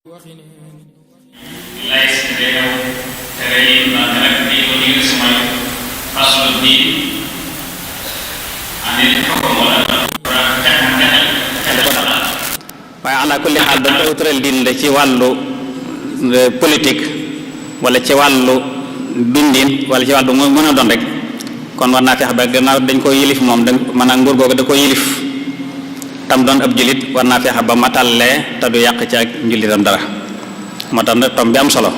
laysa تبين ما تلقي ودين اسمه فصل الدين عن الحكم ولا waaye ala kulli xaal dañ koy tëral diin la ci wàllu politique wala ci wàllu dundin wala ci wàllu mën a doon rek kon war naa fexe ba gannaaw dañ ko yilif moom da maanaam nguur googu da ko yilif tam doon ab jullit war naa fexe ba matalee te du yàq ci ak njullitam dara moo tax nag tom bi am solo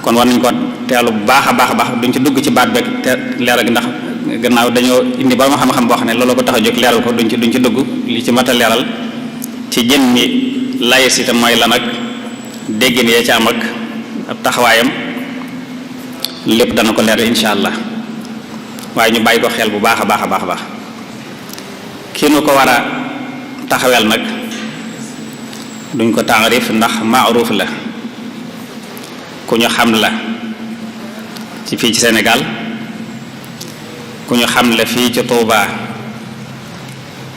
kon war nañ ko teelu bu baax a baax duñ ci dugg ci baat beeg te leeral gi ndax gannaaw dañoo indi ba ma xam-xam boo xam ne loolu ko tax a jóg leeral ko duñ ci dugg li ci mata leeral ci jën mi laïcité mooy lan ak déggin yee ci am ak ab taxawaayam lépp dana ko leer insha allah waaye ñu bàyyi ko xel bu baax a baax kii nu ko war a taxawel nag duñ ko taarif ndax maaruf la ku ñu xam la ci fii ci Sénégal ku ñu xam la fii ci Touba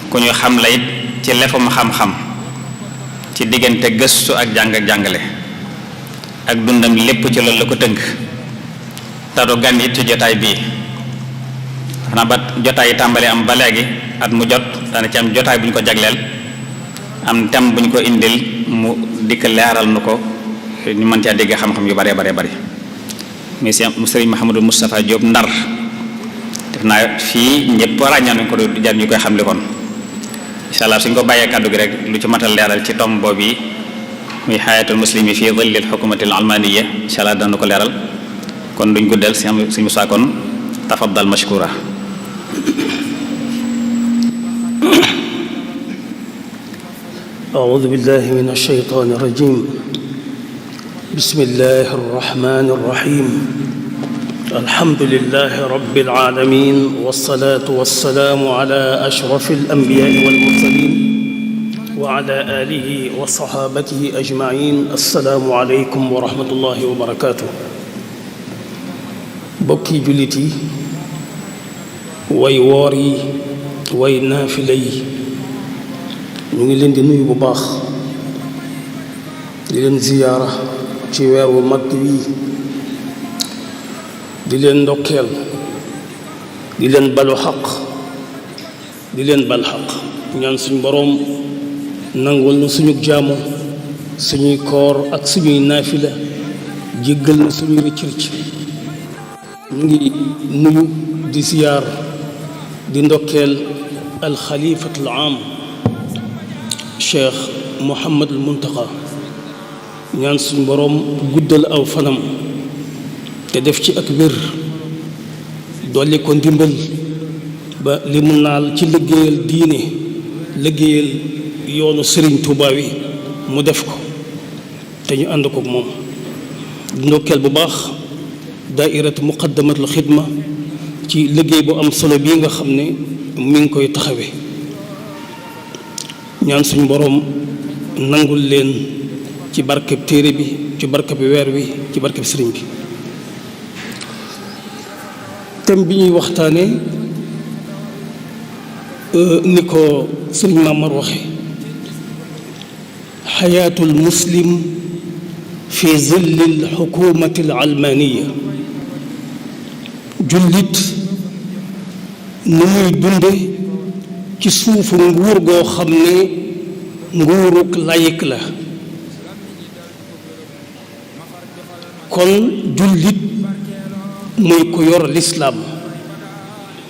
ku ñu xam la it ci lefum xam-xam ci diggante gëstu ak jàng ak jàngale ak dundam lépp ci loolu la ko tënk te du gan it ci jotaay bii xanaa ba jotaay yi tàmbali am ba léegi at mu jot dana ci am jotaay bu ñu ko jagleel am thème bu ñu ko indil mu dikk leeral nu ko ñu mën caa dégg xam-xam yu bare bari muy Sëriñ Mouhamadou Moustapha Diop Ndar def naa fii ñëpp ràññaan nañ ko du jar ñu koy xam li kon incha allah suñ ko bàyyee kàddu gi rek lu ci matal leeral ci tomb boobu yi muy xayatul muslimi fii dhillil xukumatil almaniya incha allah dana ko leeral kon duñ guddal suñu musaa kon tafaddal mashkura أعوذ بالله من الشيطان الرجيم بسم الله الرحمن الرحيم الحمد لله رب العالمين والصلاة والسلام على أشرف الأنبياء والمرسلين وعلى آله وصحابته أجمعين السلام عليكم ورحمة الله وبركاته بكي جلتي way woor yi way naafile yi ñu ngi leen di nuyu bu baax di leen ziyaara ci weer wu mag wi di leen ndokkeel di leen balu xaq di leen bal xaq ñaan suñu boroom nangul na suñu jaamu suñuy koor ak suñuy naafila jéggal na suñuy rëcc-rëcc ñu ngi nuyu di ziyaar di ndokkeel alxalifatul am cheikh Mouhamadul Muntaqa ñaan suñu boroom guddal aw fanam te def ci ak wér dolli ko ndimbal ba li mu naal ci liggéeyal diine liggéeyal yoonu Sëriñ Tuubaa wi mu def ko te ñu ànd ko moom di ndokkeel bu baax daairatu muqaddamatul xidma ci liggéey bu am solo bii nga xam ne mi ngi koy taxawe ñaan suñu boroom nangul leen ci barkeb téere bi ci barkeb weer wi ci barkeb sëriñ bi thème bi ñuy waxtaane ni ko sëriñ Mamar waxe xayaatul muslim fi zillil xukumatil almaniya jullit nu muy dunde ci suufu nguur goo xam ne nguuruk layik la kon jullit muy ko yor lislaam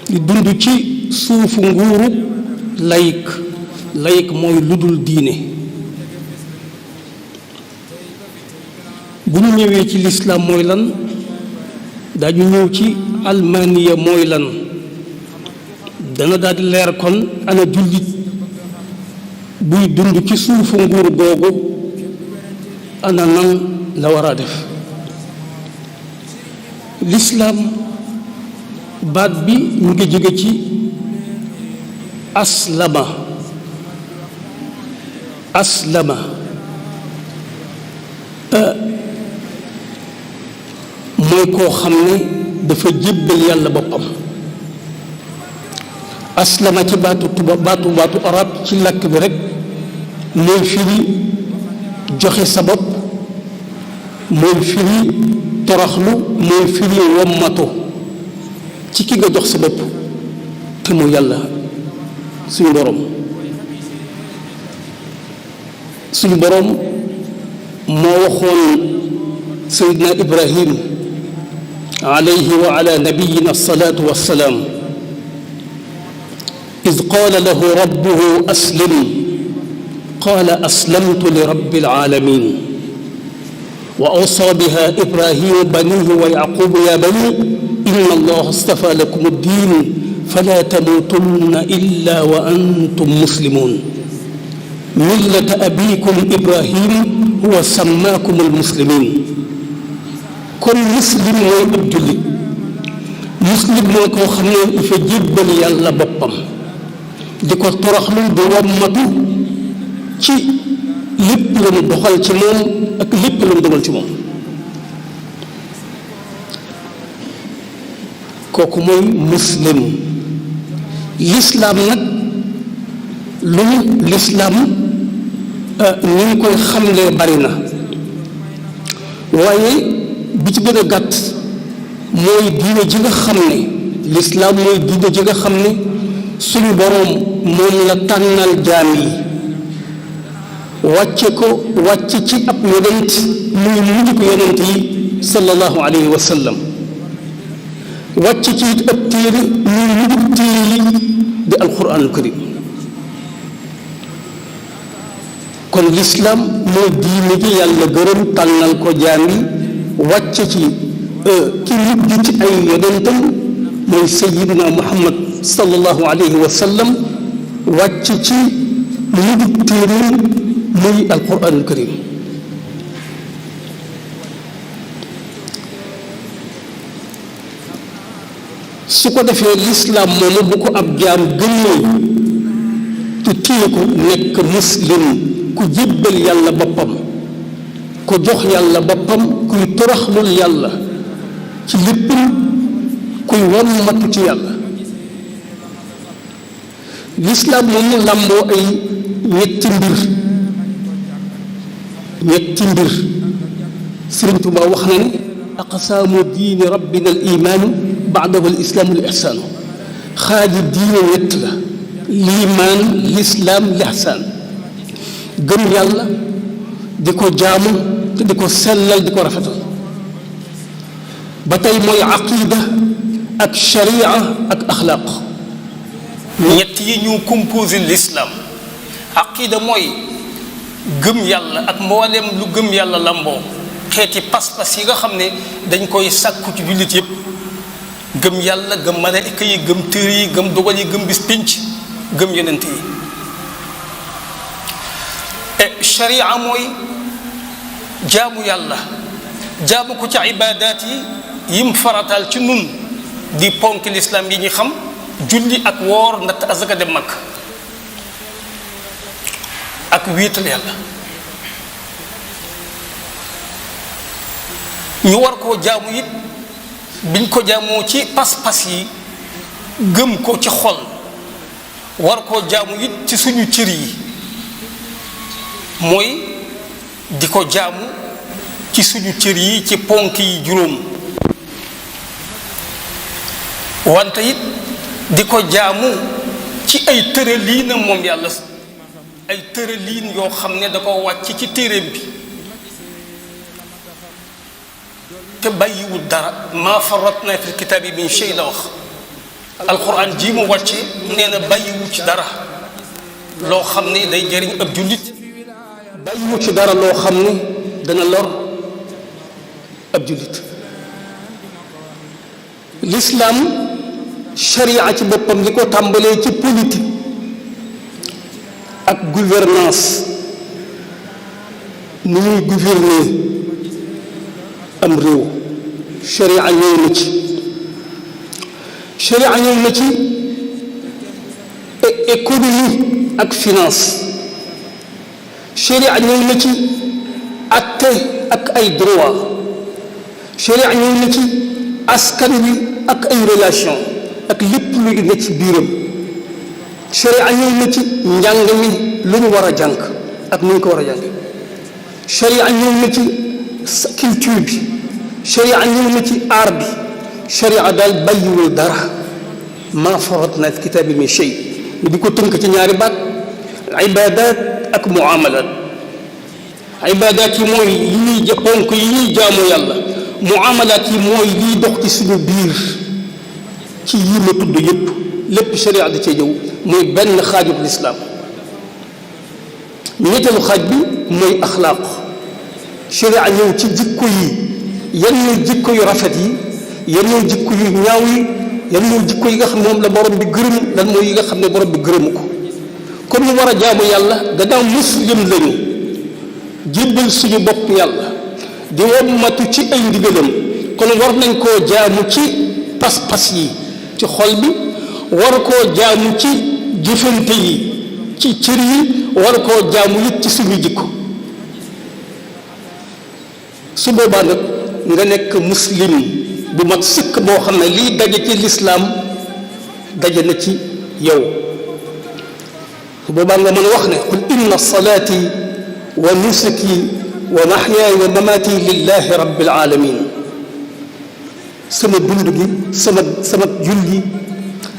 di dund ci suufu nguuruk layik mooy ludul diine bu ñu ñëwee ci lislaam mooy lan dañu ñëw ci almaniya mooy lan dana daal di leer kon ana jullit buy dund ci suufu nguur googu ana nan la war a def lislaam baat bi mu ngi jóge ci aslama mooy koo xam ne dafa jébbal yàlla boppam aslama ci baatu arab ci làkk bi rek mooy firi joxe sa bopp mooy firi toroxlu, mooy firi wommatu ci ki nga jox sa bopp te mu yàlla suñu boroom. suñu boroom moo waxoon Seydina Ibrahim alayhi wa ala nabiyina salaatu wassalaam id qaala lahu rabbuhu aslim qaala aslamtu li rabbil aalamiin wa awsaa biha Ibrahimu banihi wa yaquubu yaa bani inna allaha astafaa lakum ad-diin falaa tamuutunna illaa wa antum muslimuun millata abiikum Ibrahim huwa sammaakum al-muslimiin. kon muslim mooy ab jullit. muslim mooy koo xam ne dafa jébbal yàlla boppam di ko toroxlu di wommatu ci lépp la mu doxal ci moom ak lépp la mu dogal ci moom. kooku mooy muslim. lislaam nag lu lislaam ni ñu koy xamlee bari na waaye bi ci gën a gàtt mooy diine ji nga xam ne lislaam mooy diine ji nga xam ne suñu boroom moom la tànnal jaam yi wàcce ci ab yonent muy mujj ko yonent yi sallallahu alayhi wa sallam wàcce ci it ab téere muy mujj téere yi di alquranul karim. kon lislaam mooy diine ji yàlla gërëm tànnal ko jaam yi wàcce ci ki mujj ci ay yonentam mooy sayyidina Muhammad sallallahu alayhi wa sallam wàcce ci mujj téere muy alquranul karim. su ko defee lislaam moomu bu ko ab jaam gëmee te téye ko nekk muslim ku jébbal yàlla boppam ku jox yàlla boppam kuy toroxlul yàlla ci léppam kuy wommatu ci yàlla. lislaam moomu làmboo ay ñetti mbir Sëriñ Tuubaa wax na ne aqsaamu diini rabbina al imaanu baadahu al islaamu al ihsaanu. xaaji diine ñett la: liimaan, lislaam, lihsaan. gëm yàlla di ko jaamu te di ko sellal di ko rafetal. ba tey mooy aqida ak sharia ak axlaaq. ñett yi ñu composé l'islam. aqida mooy gëm yàlla ak mboolem lu gëm yàlla lamboo, xeeti pas-pas yi nga xam ne dañ koy sàkku ci jullit yépp. gëm yàlla, gëm malaaka yi, gëm téere yi, gëm dogal yi, gëm bis pénc, gëm yonent yi. sharia mooy jaamu yàlla, jaamu ko ci ibaadaat yi yim farataal ci nun di ponk lislaam yi ñu xam: julli ak woor, natt azaka, dem Makka, ak wéetal yàlla. ñu war koo jaamu it biñ ko jaamoo ci pas-pas yi, gëm ko ci xol, war koo jaamu it ci suñu cër yi, mooy di ko jaamu ci suñu cër yi ci ponk yi juróom. wante it di ko jaamu ci ay tëraliinam moom yàlla, ay tëraliin yoo xam ne da ko wàcc ci téeréem bi te bàyyiwul dara. maa farratna fil kitaabi min shay la wax. alquran ji mu wàcce nee na bàyyiwu ci dara loo xam ne day jëriñ ab jullit, bàyyiwu ci dara loo xam ne dana lor ab jullit. l'islam sharia ci boppam li ko tàmbalee ci politique ak gouvernance, ni ñuy gouverner am réew, sharia ñëw na ci. sharia ñëw na ci économie ak finance. sharia ñëw na ci atte ak ay droit. sharia ñëw na ci askan wi ak ay relation ak lépp luy ne ci biiram. sharia ñëw na ci njàng mi lu ñu war a jàng ak nu ñu ko war a jàng. sharia ñëw na ci culture bi sharia ñëw na ci art bi sharia daal bàyyiwul dara maa faratna fi kitaabi min shay ñu di ko tënk ci ñaari baat ibadat ak muamalat ibadat yi mooy yi ñuy ponk yi ñuy jaamu yàlla muamalat yi mooy liy dox ci suñu biir ci yi ma tudd yëpp lépp sharia da cee ñëw muy benn xaajub lislaam ñetteelu xaaj bi mooy axlaaq sharia ñëw ci jikko yi yan ñooy jikko yu rafet yi yan ñooy jikko yu ñaaw yi yan ñooy jikko yi nga xam ne moom la borom bi gërëm lan mooy yi nga xam ne borom bi gërëmu ko kon ñu war a jaamu yàlla gannaaw muslim lañu jébbal suñu bopp yàlla di wommatu ci ay ndigalam kon war nañ koo jaamu ci pas-pas yi ci xol bi war koo jaamu ci jëfante yi ci cër yi war koo jaamu it ci suñu jikko su boobaa nag nga nekk muslim bu mag sëkk boo xam ne liy daje ci lislaam daje na ci yow su boobaa nga mën a wax ne qul inna salaati wa nusuki wa mahyaaya wa mamaati lillahi rabbil alamin sama dund gi sama julli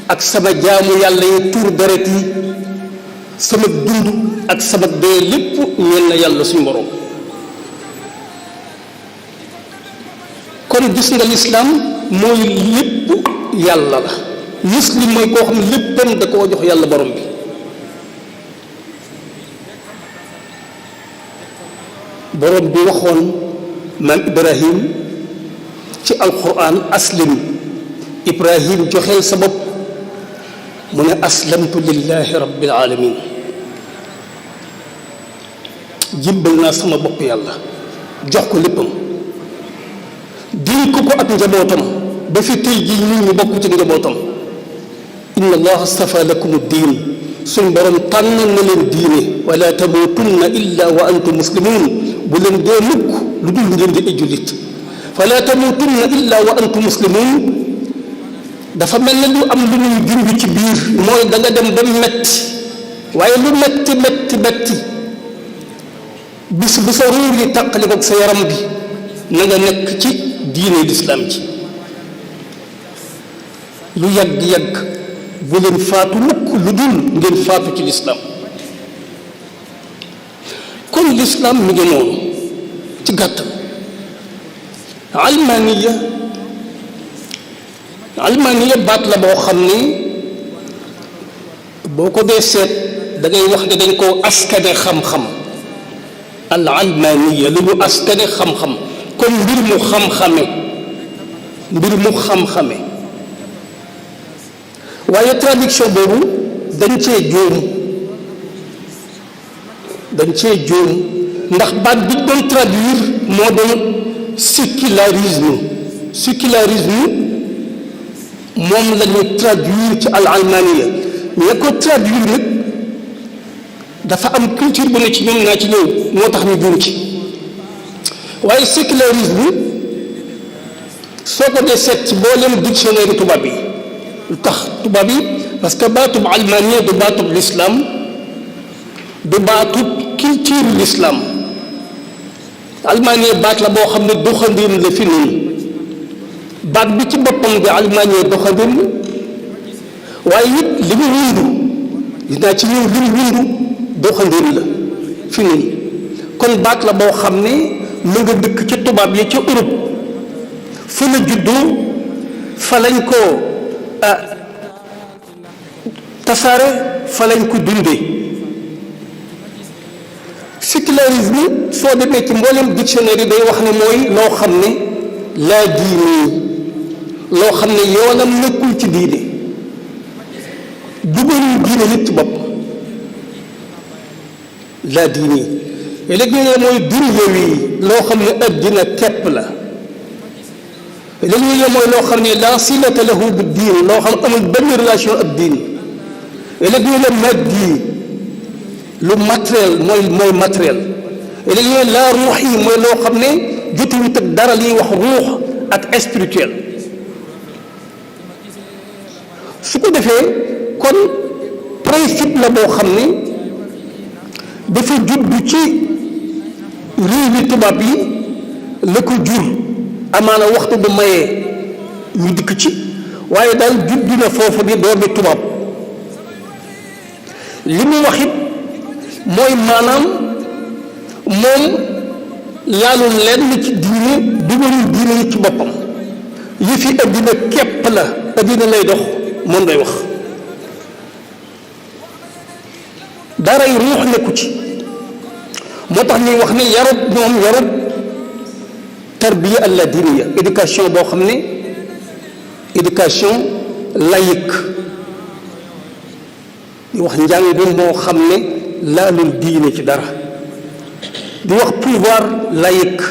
ak sama jaamu yàlla yi tuur deret yi sama dund ak sama dee lépp ñeel na yàlla suñu borom kon gis nga lislaam mooy lépp yàlla la muslim mooy koo xam ne léppam da koo jox yàlla borom bi borom bi waxoon maam ibrahim ci alquran aslim ibrahim joxeel sa bopp mu ne aslamtu lillahi rabbil alamin jibbal naa sama bopp yàlla jox ko léppam dénk ko ak njabootam ba fi tey jii ñun ñu bokk ci njabootam inna allaha astafa lakum diin suñ borom tànn na leen diine wala tamutunna illa wa antum muslimun bu leen dee mukk lu dul ngeen di ay jullit fala tamutunna illa wa antum muslimun dafa mel ne lu am lu ñuy junj ci biir mooy da nga dem ba metti waaye lu metti bis bu sa ruur yi tàqali ko sa yaram bi na nga nekk ci diine lislaam ci lu yàgg bu leen faatu mukk lu dul ngeen faatu ci lislaam kon lislaam mi ngi noonu ci gàttal almaniya baat la boo xam ni boo ko dee seet da ngay wax ne dañ koo askane xam-xam al almaniya lu ñu askane xam-xam kon mbir mu xam-xame waaye traduction boobu dañ cee juum ndax baat bi doon traduire moo doon sécularisme moom la ñu traduire ci al almaniya ña ko traduire nag dafa am culture bu ne ci ñoom naa ci ñëw moo tax ñu juum ci waaye sécularisme soo ko dee seet ci mboolem dictionnaire tubaab yi lu tax tubaab yi parce que baatub almaniya du baatub l'islam du baatub culture l'islam almaniya baat la boo xam ne doxandéem la fi noonu baat bi ci boppam di almaniya doxandéem waaye it li mu wundu dinaa ci ñëw li mu wundu doxandéem la fi noonu kon baat la boo xam ne mu nga dëkk ci tubaab yi ca Europe fa la juddoo fa lañ ko tasaare fa lañ ko dundee sécularisme soo demee ci mboolem dictionnaire yi day wax ne mooy loo xam ne laa diine loo xam ne yoonam nekkul ci diine dugaluñ diine nit ci bopp laa diine léegi ñu ne mooy dunyawi loo xam ne addina kepp la léegi ñu ne mooy loo xam ne laa silata lahu bi diin loo xam amul benn relation ak diin léegi ñu ne maddi lu matériel mooy matériel léegi ñu ne laa ruux yi mooy loo xam ne jotuwut ak dara liy wax ruux ak spirituel su ko defee kon principe la boo xam ne dafa judd ci réewi tubaab yi la ko jur amaana waxtu bu mayee ñu dikk ci waaye daal judd na foofu di doomi tubaab li mu wax it mooy maanaam moom laalul lenn ci diine dugalul diine yi ci boppam yi fi addina képp la addina lay dox moom lay wax daray ruux nekku ci moo tax ñuy wax ne yarub tarbiya alla diniya éducation boo xam ne éducation laïque di wax njàng moo xam ne laalul diine ci dara di wax pouvoir laïque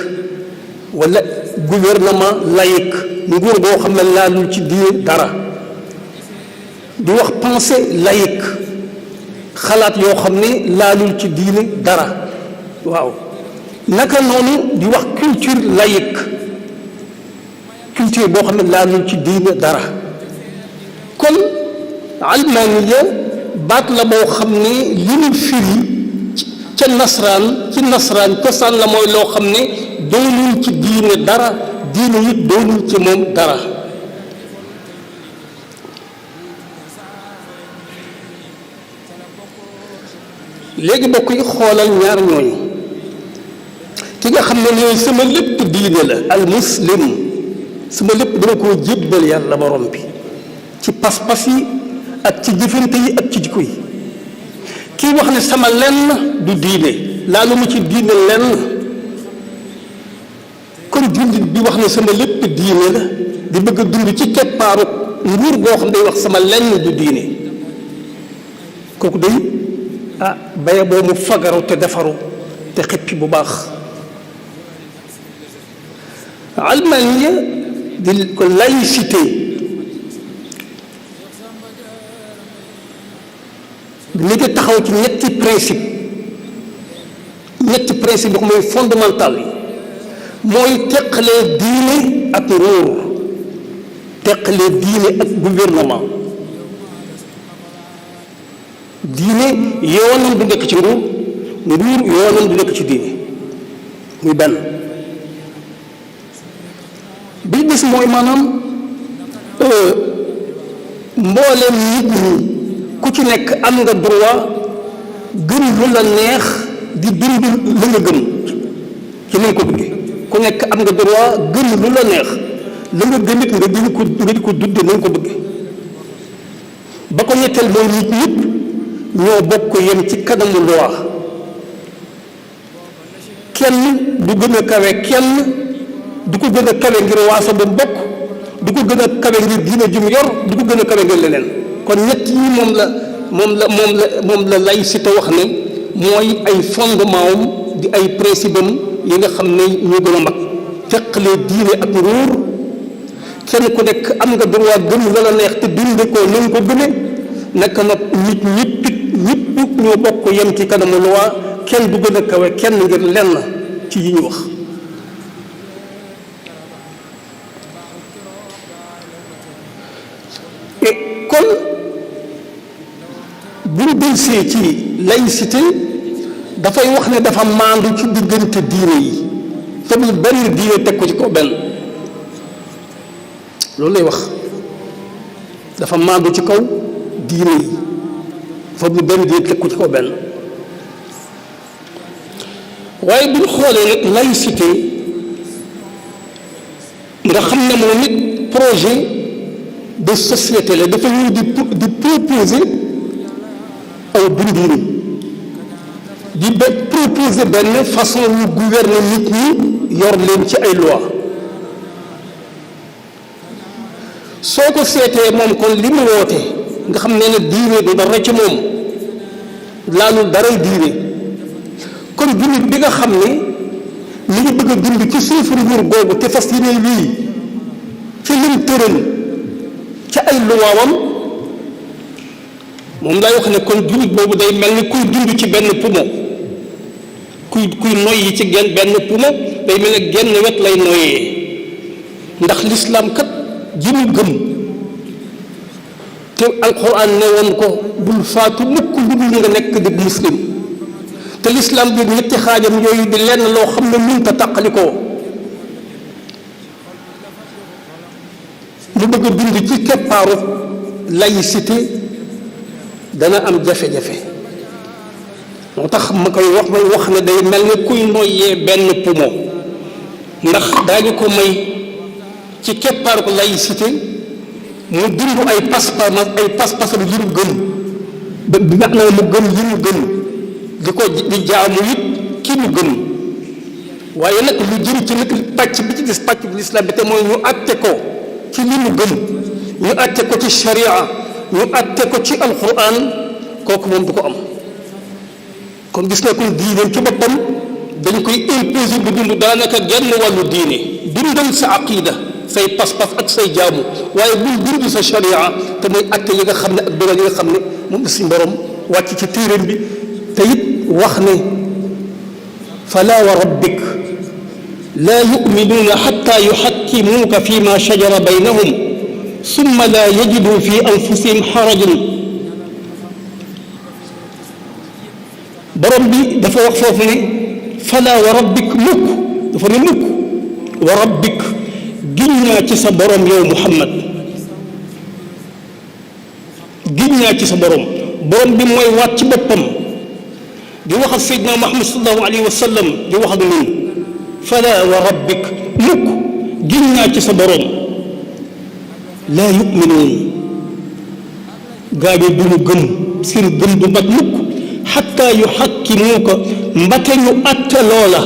wala gouvernement laïque nguur boo xam ne laalul ci diine dara di wax pensée laïque xalaat yoo xam ne laalul ci diine dara waaw naka noonu di wax culture laïque culture boo xam ne laalul ci diine dara kon almaaniya baat la boo xam ne li mu firi ca nasaraan cosaan la mooy loo xam ne doonul ci diine dara diine it doonul ci moom dara léegi bokk yi xoolal ñaar ñooñu ki nga xam ne ñooy sama lépp diine la al muslim sama lépp dama koo jébbal yàlla borom bi ci pas-pas yi ak ci jëfante yi ak ci jikko yi kii wax ne sama lenn du diine laalu ma ci diine lenn kon jullit bi wax ne sama lépp diine la di bëgg a dund ci keppaaru nguur goo xam day wax sama lenn du diine kooku day baye boo mu fagaru te defaru te xippi bu baax almaniya di ko laïcité mi ngi taxaw ci ñetti principe bi ko mooy fondamental yi mooy teqalee diine ak nguur teqalee diine ak gouvernement diine yoonam du nekk ci nguur yoonam du nekk ci diine muy benn bi gis mooy maanaam mbooleem nit ñi ku ci nekk am nga droit gëm lu la neex di dund la nga gëm ci ni nga ko bëggee ku nekk am nga droit gëm lu la neex la nga gëm it nga di ko dund na nga ko bëggee ba ko ñetteel mooy nit ñëpp ñoo bokk yem ci kanamu loi kenn du gën a kawe kenn du ko gën a kawe ngir waasa bu bokk du ko gën a kawe ngir diine jum yor du ko gën a kawe ngir leneen kon ñett yi moom la laïcité wax ne mooy ay fondement am di ay principe am yi nga xam ne ñoo gën a mag teqalee diine ak nguur kenn ku nekk am nga droit gëm la la neex te dunde ko na nga ko gëme naka nag nit ñëpp ñoo bokk yem ci kanamu loi kenn du gën a kawe kenn ngir lenn ci yi ñu wax kon bu ñu delsee ci laïcité dafay wax ne dafa maandu ci diggante diine yi te bu benn diine teg ko ci kaw benn loolu lay wax dafa maandu ci kaw diine yi fa bu benn diine teg ko ci kaw benn waaye bu ñu xoolee nag laïcité nga xam ne moom nit projet de société la dafa ñëw di proposer aw dundin di proposer benn façon ñu gouverner nit ñi yor leen ci ay loi soo ko seetee moom kon li mu woote nga xam ne diine du dara ci moom laalul daray diine kon jullit bi nga xam ne mi ngi bëgg a dund ci suufu nguur googu te fas yéene wii ci lim tëral ca ay luwaawam moom lay wax ne kon jullit boobu day mel ni kuy dund ci benn poumon kuy noyyi ci benn poumon day mel ne genn wet lay noyyee ndax lislaam kat ji mu gëm te alquran ne woon ko bul faatu mukk lu dul nga nekk di muslim te lislaam bi ñetti xaajam yooyu di lenn loo xam ne mënta tàqalikoo mu bëgg a dund ci keppaaru laïcité dana am jafe-jafe moo tax ma koy wax ne day mel ne kuy noyyee benn poumon ndax daañu ko may ci keppaaru laïcité mu dund ay pas-pasam yi mu gëm bi maanaam mu gëm yi mu gëm di jaamu it ki mu gëm waaye nag lu jëm ci nag pàcc bi ci gis pàcc bu lislaam bi te mooy ñu àtte ko ci li mu gëm ñu àtte ko ci sharia ñu àtte ko ci alquran kooku moom du ko am kon gis nga kon diine ci boppam dañ koy imposer bu dund daanaka genn wàllu diine dundal sa aqida say pas-pas ak say jaamu waaye bul dund sa sharia te mooy àtte yi nga xam ne ak dogal yi nga xam ne moom la suñu borom wàcc ci téeréem bi te it wax ne fala wa rabbik laa yuminuuna xatta yuxakkimuuka fi ma shajara baynahum summa laa yajidu fi anfusihim xarajan borom bi dafa wax foofu ne fala wa rabbik mukk dafa ne mukk wa rabbik giñ naa ci sa borom yow Muhammad giñ naa ci sa borom bi mooy waat ci boppam di wax ak Seydina Muhammad sallallahu alayhi wa sallam di wax ak ñun fala wa rabbik mukk giñ naa ci sa borom laa yuminuun gaa yi du ñu gëm seen gëm du mat mukk xatta yuxakkimuuka mbate ñu atte loola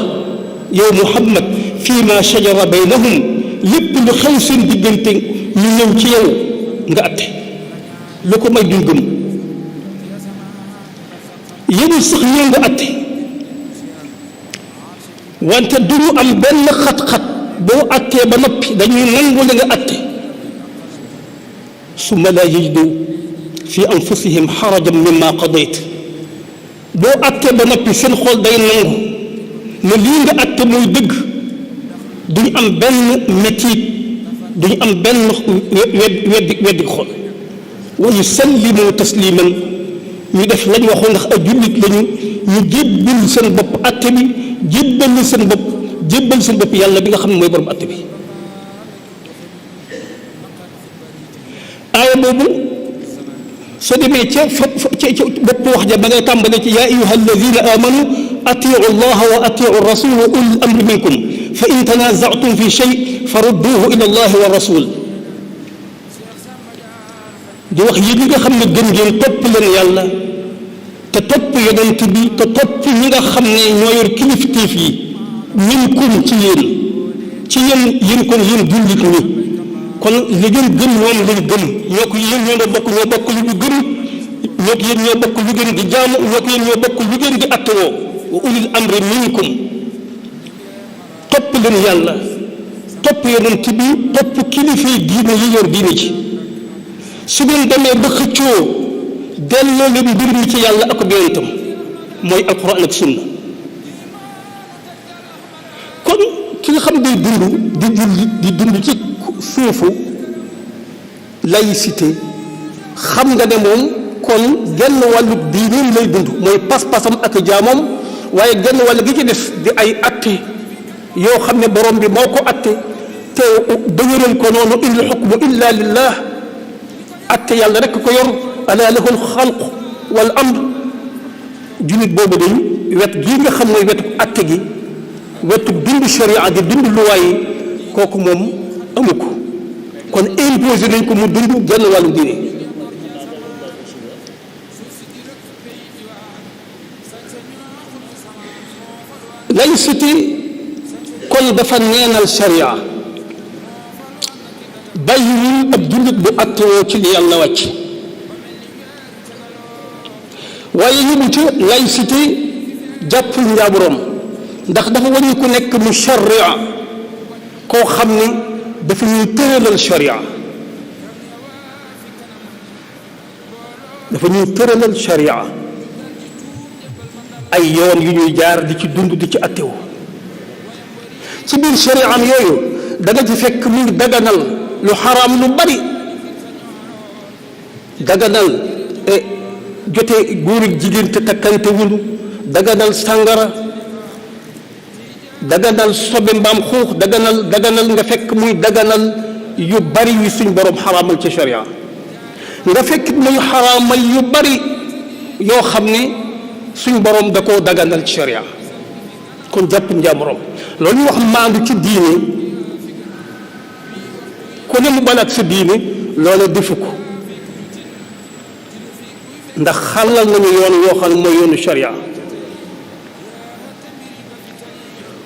yow Muhammad fii ma shajara baynahum lépp lu xew seen diggante ñu ñëw ci yow nga atte lu ko may duñ gëm yéen sax ñëw nga atte wante du ñu am benn xat-xat boo attee ba noppi dañuy nangu la nga atte summa laa yajidu fi anfusihim xarajan mimma qadayt boo attee ba noppi seen xol day nangu ne lii nga atte muy dëgg duñu am benn métit duñu am benn weddi xol wa yusallimu tasliman ñu def lañ waxoon ndax ay jullit lañu ñu jébbal seen bopp atte bi jébbal seen bopp yàlla bi nga xam ne mooy borom atte bi aaya boobu soo demee ca bopp wax ja ba ngay tàmbale ci yaa ayyuha alladina amanu atiu allaha wa atiu rasul wa ulil amri minkum fa in tanazatum fi shay farudduhu ila allahi wa rasul di wax yéen ñi nga xam ne gën ngeen topp leen yàlla te topp yonent bi te topp ñi nga xam ne ñoo yor kilifteef yi minkum ci yéen kon yéen jullit ñi kon li ngeen gëm moom lañ gëm ñoo ko yéen ñoo bokk lu ñu gëm ñoo ko yéen ñoo bokk lu ngeen di jaamu ñoo ko yéen ñoo bokk lu ngeen di attewoo wa ulil amri minkum topp leen yàlla topp yonent bi topp kilifa yi diine yi yor diine ci su ngeen demee ba xëccoo delloo leen mbir mi ci yàlla ak yonentam mooy alquran ak sunna kon ki nga xam day dund ci suufu laïcité xam nga ne moom kon genn wàllu diineem lay dund mooy pas-pasam ak jaamam waaye genn wàll gi ci def di ay atte yoo xam ne borom bi moo ko atte te dëgëral ko noonu in al xukmu illa lillah atte yàlla rek ko yor ala lahu alxalq wal amr jullit boobu dañ wet gii nga xam mooy wetu atte gi wetu dund sharia di dund luwaay yi kooku moom amu ko kon imposé nañ ko mu dund genn wàllu diine laïcité kon dafa neenal sharia bàyyiwul ab jullit bu attewoo ci li yàlla wàcc waaye yëmu ci laïcité jàppul njaaburam ndax dafa wañu ku nekk mu sharia koo xam ni dafa ñuy tëralal sharia ay yoon yu ñuy jaar di ci dund di ci attewu ci biir sharia am yooyu da nga ci fekk mu daganal lu xaraam lu bari daganal jote góor ak jigéen te takkante wunu daganal sàngara, daganal sobe mbaam xuux, daganal nga fekk muy daganal yu bari yu suñ borom xaraamal ci sharia, nga fekk muy xaraamal yu bari yoo xam ne suñ borom da koo daganal ci sharia. kon jàpp njaamuram loolu ñu wax maandu ci diine, ku ne mu balaat sa diine loola defu ko, ndax xàllal nañu yoon yoo xam ne mooy yoonu sharia.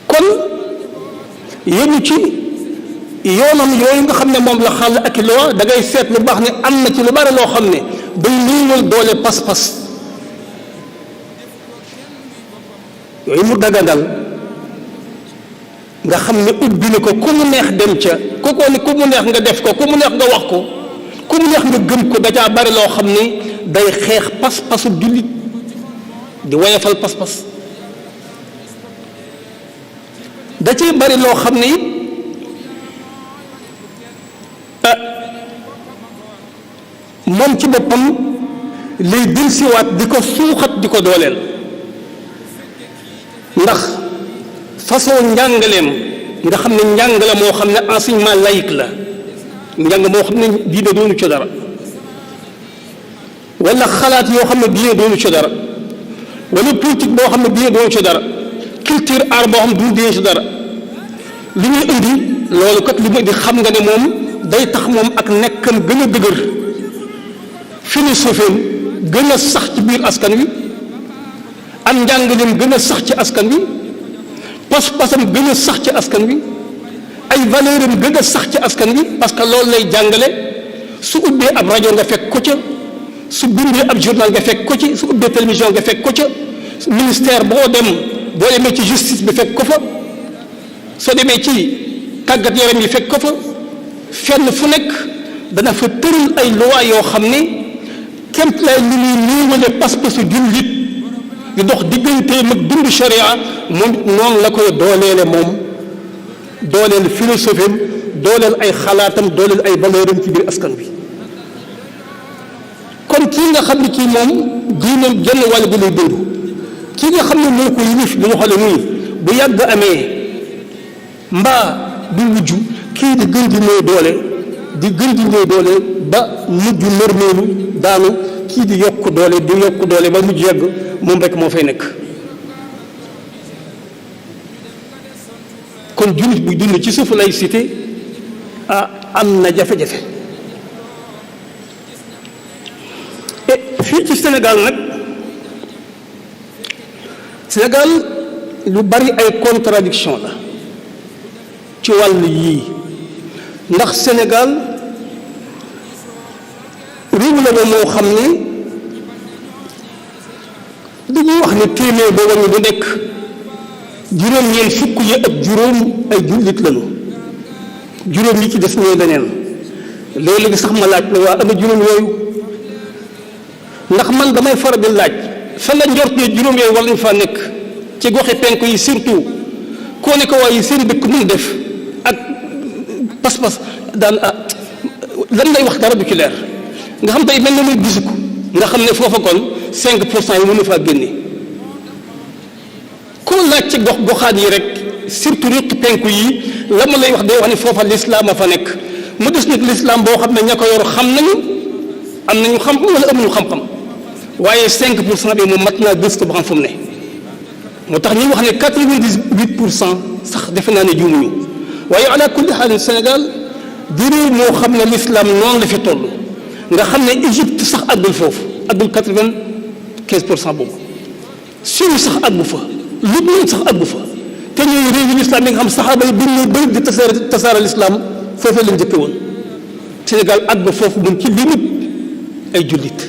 kon yéen ci yoonam yooyu nga xam ne moom la xàll ak i loo da ngay seet lu baax ne am na ci lu bari loo xam ne day néewal doole pas-pas yooyu mu daganal nga xam ne ubbi na ko ku mu neex dem ca ku mu neex nga def ko ku mu neex nga wax ko ku mu neex nga gëm ko da caa bari loo xam ne day xeex pas-pasu jullit di woyefal pas-pas da cee bari loo xam ne it moom ci boppam lay delsiwaat di ko suuxat di ko dooleel ndax façon njàngaleem nga xam ne njàng la moo xam ne enseignement laïque la njàng moo xam ne diine doonu ci dara wala xalaat yoo xam ne diine doonu ci dara wala politique boo xam ne diine doonu ci dara culture art boo xam ne du diine ci dara li ñuy indi loolu kat li mu indi xam nga ne moom day tax moom ak nekkam gën a dëgër philosophie gën a sax ci biir askan wi am njàngaleem gën a sax ci askan wi pas-pasam gën a sax ci askan wi ay valeur am gën a sax ci askan wi parce que loolu lay jàngale su ubbee ab rajo nga fekk ko ca su bindee ab journal nga fekk ko ci su ubbee télévision nga fekk ko ca ministère boo demee ci justice bi fekk ko fa soo demee ci tàggat yaram yi fekk ko fa fenn fu nekk dana fa tëral ay loi yoo xam ne kéem lay lu ñuy néewale pas-pasu jullit di dox digganteem ak dund sharia moom noonu la koy dooleele moom dooleel philosophie am dooleel ay xalaatam dooleel ay valeuram ci biir askan bi kon kii nga xam ne kii moom diineem genn wàll bi lay dund kii nga xam ne moo ko yilif bi ñu xoolee nii bu yàgg amee mbaa du wujj kii di gën di néew doole ba mujj nërmeelu daanu kii di yokk doole ba mujj yàgg moom rek moo fay nekk kon jullit buy dund ci suufu laïcité am na jafe-jafe fii ci Sénégal nag lu bari ay contradiction la ci wàll yii ndax Sénégal réew la ba moo xam ne dañuy wax ne téeméer boo wàññi bu nekk juróom-ñeent fukk yi ak juróom ay jullit lañu juróom yi ci des ñooy leneen léeg-léegi sax ma laaj ne waa ana juróom yooyu ndax man damay faral di laaj fa la njort ne juróom yooyu war nañ faa nekk ci goxi penk yi surtout koo ne ko waaye seen dëkk mun def ak pas-pas daan lan lay wax dara du ci leer nga xam tey mel na muy gisu ko nga xam ne foofa kon 5% yi mënu faa génne koo laaj ci goxaat yi rek surtout rëq penku yi la ma lay wax day wax ne foofa lislaam a fa nekk mu des nag lislaam boo xam ne ña ko yor xam nañu am nañu xam-xam wala amuñu xam-xam waaye 5% bi moom mat naa gëstu ba xam fu mu ne moo tax ñuy wax ne 98% sax defe naa ne juumuñu waaye ala kulli xaal Sénégal di réew moo xam ne lislaam noonu la fi toll nga xam ne Égypte sax àggul foofu àggul 95% boobu Syrie sax àggu fa Liban sax àggu fa te ñooy réewu lislaam yi nga xam saxaaba yi buñ ñu bëri di tasaare lislaam foofu lañ njëkke woon Sénégal àgg foofu mun ci limite ay jullit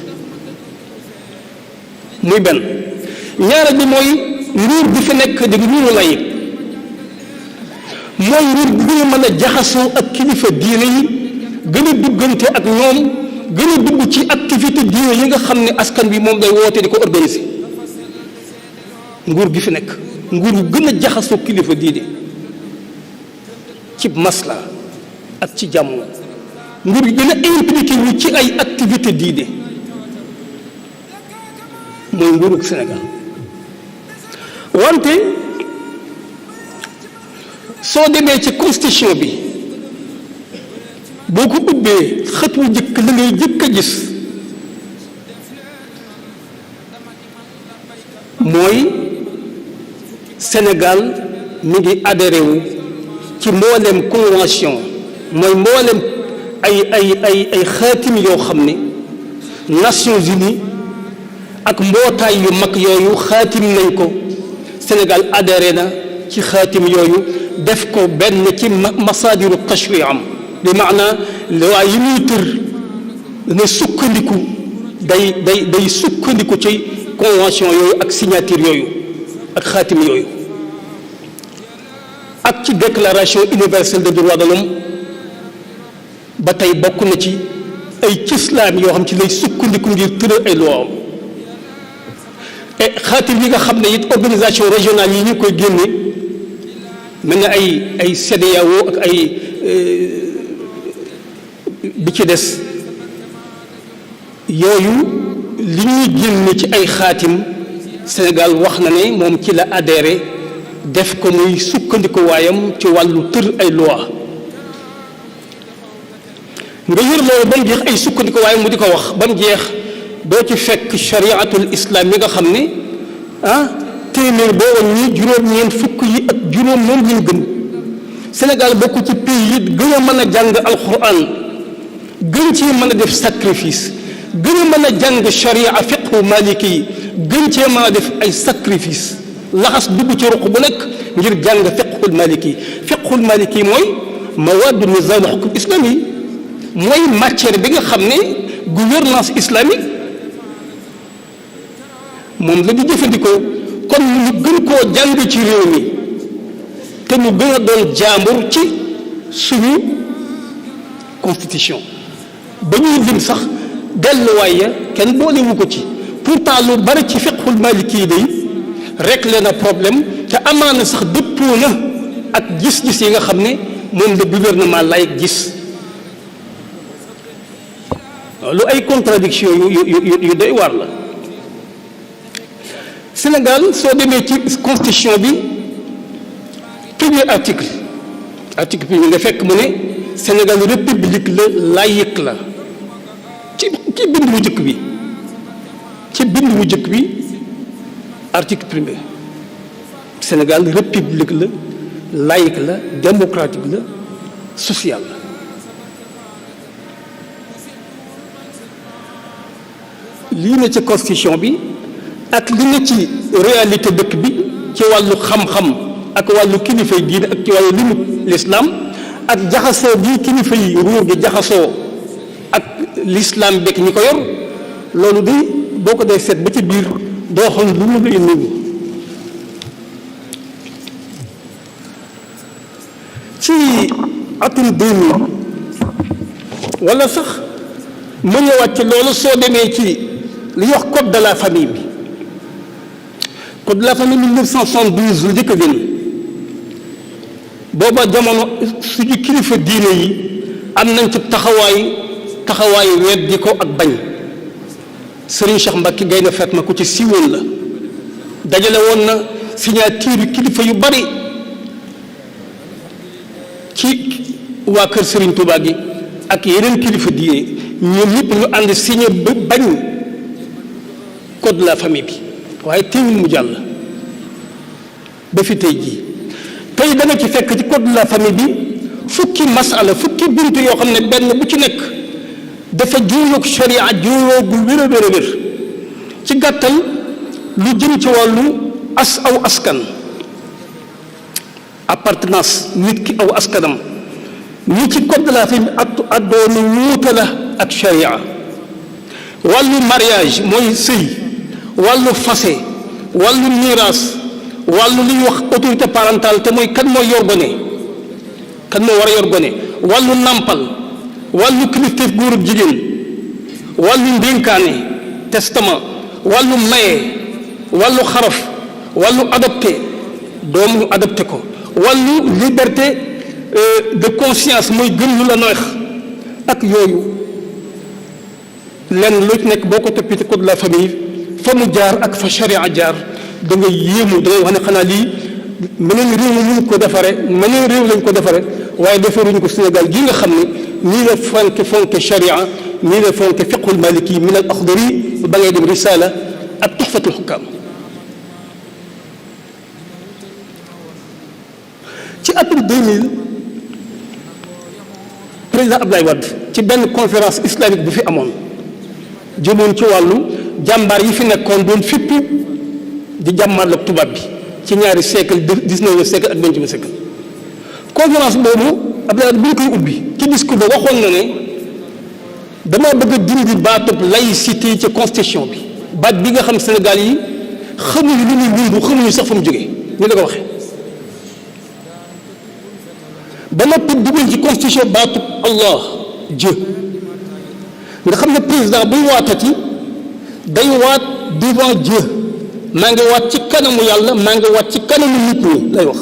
muy benn ñaareel bi mooy nguur bi fi nekk di nguuru lay mooy nguur bi gën a mën a jaxasoo ak kilifa diine yi gën a duggante ak ñoom gën a dugg ci activité diine yi nga xam ne askan bi moom day woote di ko organiser nguur gi fi nekk nguur gu gën a jaxasoo kilifa diine ci masla ak ci jàmm nguur gi gën a impliqué wu ci ay activité diine mooy nguurug Sénégal wante soo demee ci constitution bi boo ko ubbee xët wu jëkk la ngay jëkk a gis mooy Sénégal mi ngi adhéré wu ci mboolem convention mooy mboolem ay xaatim yoo xam ne Nations Unies ak mbootaay yu mag yooyu xaatim nañ ko. Sénégal adhéré na ci xaatim yooyu def ko benn ci masaadiru tashri am bi maanaa loi yi muy tër ne sukkandiku day sukkandiku ci convention yooyu ak signature yooyu ak xaatim yooyu ak ci déclaration universelle des droits de l'homme ba tey bokk na ci ay cëslaam yoo xam ci lay sukkandiku ngir tëral ay loi am et xaatim yi nga xam ne it organisation régionale yi ñu koy génne mel na ay CEDEAO ak ay bi ci des yooyu li ñuy génne ci ay xaatim Sénégal wax na ne moom ci la adhéré def ko muy sukkandiku waayam ci wàllu tër ay loi nga yër loolu ba mu jeex ay sukkandiku waayam mu di ko wax ba mu jeex doo ci fekk chariatul islam yi nga xam ne téeméer boo woon ñi juróom-ñeent fukk yi ak juróom moom lañ gëm Sénégal bokk ci pays yi gën a mën a jàng alquran gën cee mën a def sacrifice gën a mën a jàng charia fiqhu maliki yi gën cee mën a def ay sacrifice laxas dugg ci ruq bu nekk ngir jàng fiqhul maliki yi mooy mawaadu nizam xukm islami yi mooy matière bi nga xam ne gouvernance islamique moom la di jëfandikoo kon ñu gën koo jàng ci réew mi te mu gën a doon jaambur ci suñu constitution ba ñuy lim sax delluwaay ya kenn boolewu ko ci pourtant lu bari ci fiqhul maliki yi day réglé na problème te amaana sax dëppoo na ak gis-gis yi nga xam ne moom la gouvernement lay gis lu ay contradiction yu doy waar la Sénégal soo demee ci constitution bi premier article bi nga fekk mu ne Sénégal république la laïque la ci bind wu jëkk bi article premier Sénégal république la laïque la démocratique la sociale la lii na ci constitution bi ak li na ci réalité dëkk bi ci wàllu xam-xam ak wàllu kilifa yi diine ak ci wàllu limu l'islam ak jaxasoo bii kilifa yi ruur gi jaxasoo ak l'islam bekk ñi ko yor loolu de boo ko dee seet ba ci biir doo xam lu mu lay nuyu ci atum 2000 wala sax mu ñëwaat ci loolu soo demee ci li ñuy wax code de la famille bi code de la famille 1972 lu njëkk a génn booba jamono suñu kilifa diine yi am nañ ci taxawaayu weddi ko ak bañ Serigne Cheikh Mbacke Gaynde Fatma ku ci siiwoon la dajale woon na signature kilifa yu bari ci waa kër Serigne Touba gi ak yeneen kilifa diine ñoom ñëpp ñu ànd signé ba bañ code de la famille bi waaye teewul mu jàll ba fi tey jii tey da nga ci fekk ci code de la famille bi fukki masala fukki buntu yoo xam ne benn bu ci nekk dafa juuyoog sharia juuyoo bu wér a wér a wér ci gàttal lu jëm ci wàllu aw askan appartenance nit ki aw askanam ñi ci code de la famille addoonu wuute la ak sharia wàllu mariage mooy sëy wàllu fase wàllu miraas wàllu li ñuy wax autorité parentale te mooy kan mooy yor gone kan moo war a yor gone wàllu nàmpal wàllu kilifteef góor ak jigéen wàllu ndénkaane testament wàllu maye wàllu xaraf wàllu adopté doom ñu adopté ko wàllu liberté de conscience mooy gëm lu la neex ak yooyu lenn lu nekk boo ko toppee ci code de la famille fa mu jaar ak fa charia jaar da nga yéemu da ngay wax ne xanaa lii meneen réew mi ñu ko defare meneen réew lañ ko defare waaye defaruñu ko Sénégal gi nga xam ne nii la fonke sharia nii la fonke fiqhul maliki min al axdari ba ngay dem risala ak tuhfatul hukam ci atum 2000 président Abdoulaye Wade ci benn conférence islamique bu fi amoon jëmoon ci wàllu jàmbaar yi fi nekkoon doon fipp di jàmmal ak tubaab bi ci ñaari siècle 19e siècle ak 20e siècle conférence boobu Abdoulaye Wade bu ñu koy ubbi ci discours ba waxoon na ne dama bëgg a dindi baatub laïcité ci constitution bi baat bi nga xam Sénégal yi xamuñu lu muy wundu xamuñu sax fu mu jógee ñu la ko waxee ba noppi dugal ci constitution baatub Allah Dieu nga xam ne président buy waatati day waat devant Dieu maa ngi waat ci kanamu yàlla maa ngi waat ci kanamu nit ñi lay wax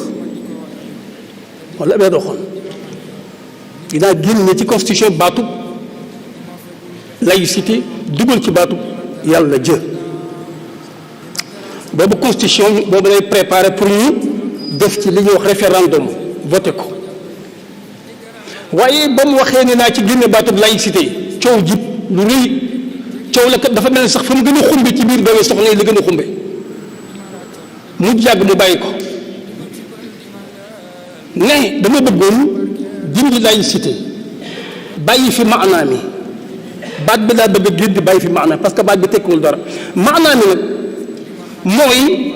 wala bee doxoon dinaa génne ci constitution baatub laïcité dugal ci baatub yàlla Dieu boobu constitution boobu lay préparé pour ñu def ci li ñuy wax référendum voté ko waaye ba mu waxee ne naa ci génne baatub laïcité coow jib lu rëy coow la kat dafa mel ne sax fa mu gën a xumbe ci biir doomi soxna yi la gën a xumbe mu jàgg mu bàyyi ko ne dama bëggoon dindi laïcité bàyyi fi maanaa mi baat bi laa bëgg a génn bàyyi fi maanaa parce que baat bi tekkiwul dara maanaa mi nag mooy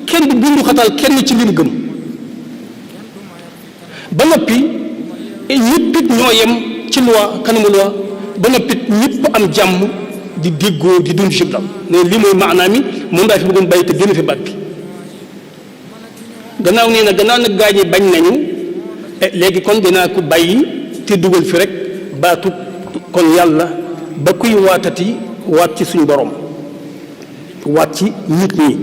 kenn du bundu xatal kenn ci lim gëm ba noppi ñëpp it ñoo yem ci loi kanamu loi ba noppi ñëpp am jàmm di déggoo di dund jiblam ne lii mooy maanaa mi moom daa fi bëggoon bàyyi te génn fi baat bi gannaaw nee na gannaaw nag gaa ñi bañ nañu léegi kon dinaa ko bàyyi te dugal fi rek baatu kon yàlla ba kuy waatati waat ci suñu borom waat ci nit ñi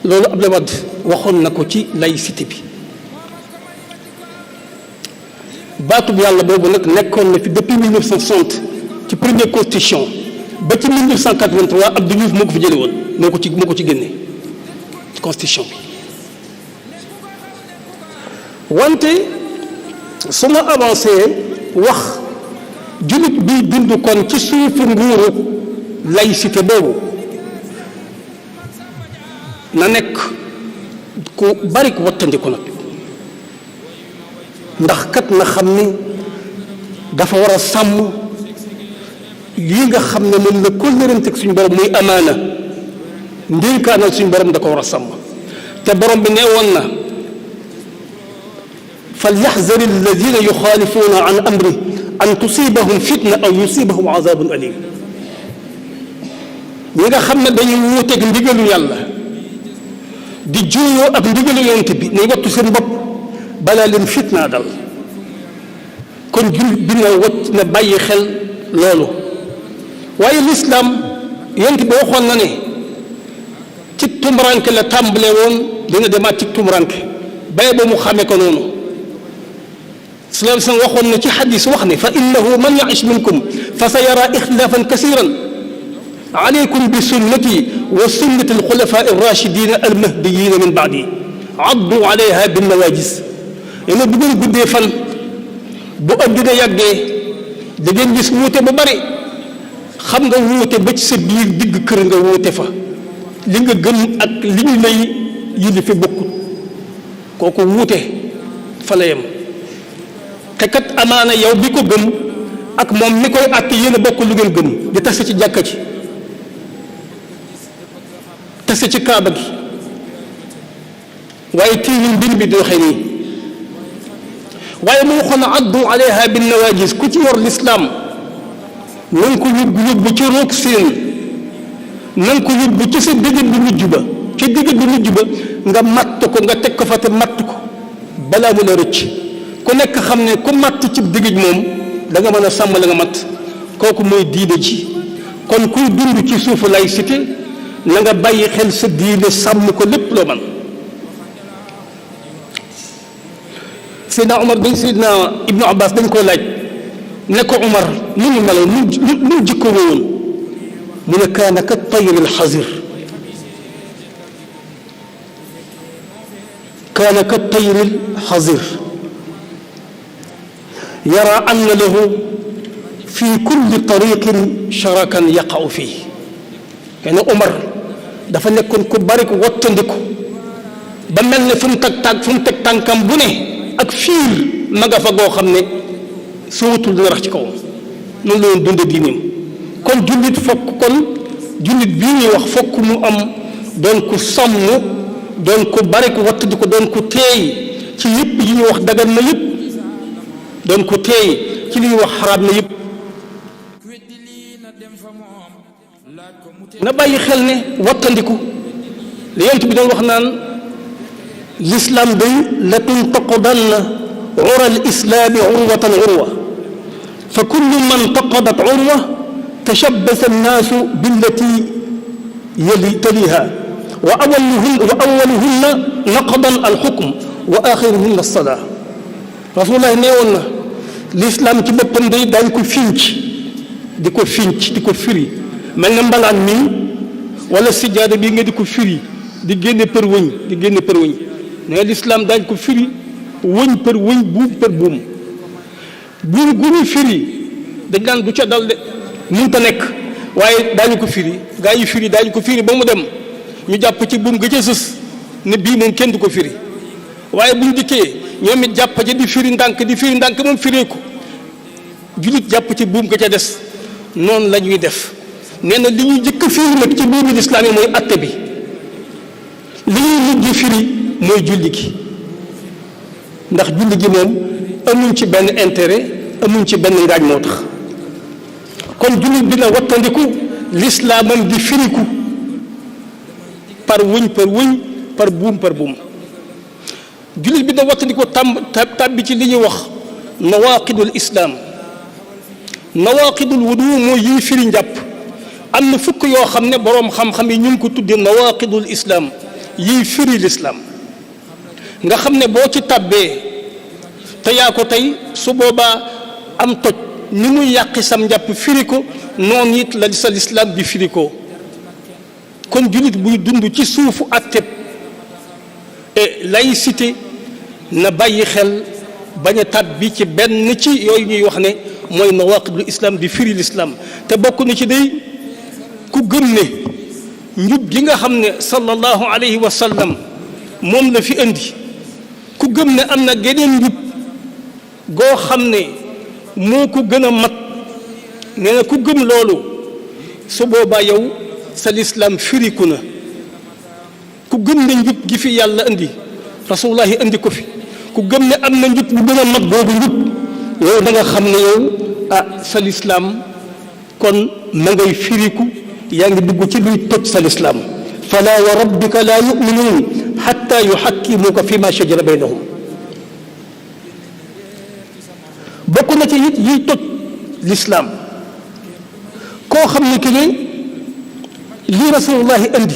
loolu Abdoulaye Wade waxoon na ko ci laïcité bi baatub yàlla boobu nag nekkoon na fi depuis 1960 ci première constitution ba ci 1983 Abdou Diouf moo ko fi jële woon moo ko ci génne ci constitution bi wante su ma avancé wax jullit bi dund kon ci suufu nguuru laïcité boobu na nekk ku bari ko wattandiku nag ndax kat na xam ni dafa war a sàmm lii nga xam ne moom la kóllëranteeg suñu borom muy amaana ndénkaanal suñu borom da ko war a sàmm te borom bi nee woon na falyaxzari alladina yuxaalifuuna an amri an tusibahum fitna aw yusibahum azabun alim ñi nga xam ne dañuy wuuteeg ndigalu yàlla di juuyoo ak ndigalu yonent bi nay wattu seen bopp balaa leen fitna dal kon jullit bi na wacc na bàyyi xel loolu waaye lislaam yonent bi waxoon na ne ci tumuranke la tàmbale woon dina demaat ci tumuranke bay ba mu xamee ko noonu sallallahu alayhi wa sallam waxoon na ci xadis wax ne fa innahu man ya'ish minkum fa sa yara ixtilaafan kasiran alaykum bi sunnati wa sunnati alxulafa arrachidina almahdiyina min baadi addu alayha binnawajis yéen bu ngeen guddee fan bu adduna yàggee da ngeen gis wuute bu bari xam nga wuute ba ci sa biir digg kër nga wuute fa li nga gëm ak li ñu lay yilli fi bokkut kooku wuute fa la yem te kat amaana yow bi ko gëm ak moom mi koy àtte yéen a bokk lu ngeen gëm di tase ci jàkka ci tase ci kaaba gi waaye tiiwul mbir bi di waxee nii waaye mu waxoon addu alayha bin nawajis ku ci yor lislaam na nga ko yóbbu ci roog seen na nga ko yóbbu ci sa digg bu mujj ba ci digg bu mujj ba nga matt ko nga teg ko fa te matt ko balaa mu la rëcc ku nekk xam ne ku matt ci digg moom da nga mën a sàmm la nga matt kooku mooy diine ji kon kuy dund ci suufu laïcité na nga bàyyi xel sa diine sàmm ko lépp loo man Seydina Omar dañ Seydina Ibnu Abbas dañ koo laaj ne ko Omar nu mu meloon nu jikko woon mu ne kaana ka tayri alxazir kaana ka tayril xazir yara anna lahu fi kulli tariqin sharakan yaqa'u fii kenn Omar dafa nekkoon ku bari ko wattandiku ba mel ne fu mu teg tànkam bu ne ak fiir ma nga fa goo xam ne soo wutul dina rax ci kaw noonu la doon dunde diineem kon jullit fokk kon jullit bii ñuy wax fokk mu am doon ko sàmm doon ko bari ko wattandiku doon ko teey ci yëpp yi ñuy wax dagan na yëpp doon ko teey ci li ñuy wax xaraam na yëpp na bàyyi xel ne wattandiku li yonent bi doon wax naan l'islam day la tuntaqidanna ura al islaami urwatan urwa fa kullu man taqadat urwa tashabbasa annaasu billati taliha wa awaluhunna naqdan alxukm wa axiruhunna alsalaa rasulullah nee woon na l'islam ci boppam day daañ ko finc di ko firi mel na mbalaan mii wala sijaada bii nga di ko firi di génne për wëñ ne l'islam daañ ko firi wëñ për wëñ buum për buum buum gu ñu firi dañ naan du ca dal de mënta nekk waaye daañu ko firi gaa yi firi daañu ko firi ba mu dem ñu jàpp ci buum ga ca sës ne bii moom kenn du ko firi waaye buñ dikkee ñoom it jàpp ca di firi ndànk moom firee ko julit jàpp ci buum ga ca des noonu la ñuy def nee na li ñuy jëkk firi nag ci buumu lislaam yi mooy atte bi li ñuy mujj firi mooy julli gi ndax julli gi moom amuñ ci benn intérêt amuñ ci benn ngaañ moo tax kon jullit bi na wattandiku lislaamam di firiku par wëñ par buum jullit bi na wattandiku tàbbi ci li ñuy wax nawaqidul islaam nawaqidul wudu mooy yiy firi njàpp am na fukk yoo xam ne boroom xam-xam yi ñu ngi ko tuddee nawaqidul islaam yiy firi lislaam nga xam ne boo ci tàbbee te yaa ko tey su boobaa am toj ni muy yàqi sam njàpp firi ko noonu it la sa lislaam di firi ko kon jullit buy dund ci suufu atteb et laïcité na bàyyi xel bañ a tàbbi ci benn ci yooyu ñuy wax ne mooy nawaqidul islam di firi lislaam te bokk na ci day ku gëm ne njub gi nga xam ne sallallahu alayhi wa sallam moom la fi indi ku gëm ne am na geneen njub goo xam ne moo ko gën a mat nee na ku gëm loolu su boobaa yow sa lislaam firiku na ku gëm ne njub gi fi yàlla indi rasulullahi indi ko fi ku gëm ne am na njub bu gën a mat boobu njub yow da nga xam ne yow sa lislaam kon ma ngay firiku yaa ngi dugg ci luy toj sa lislaam fala wa rabbika la yuminuun xatta yuxakkimuuka fi ma shajara baynahum bokk na ci it yiy toj lislaam koo xam ne ki ne lii rasulullahi indi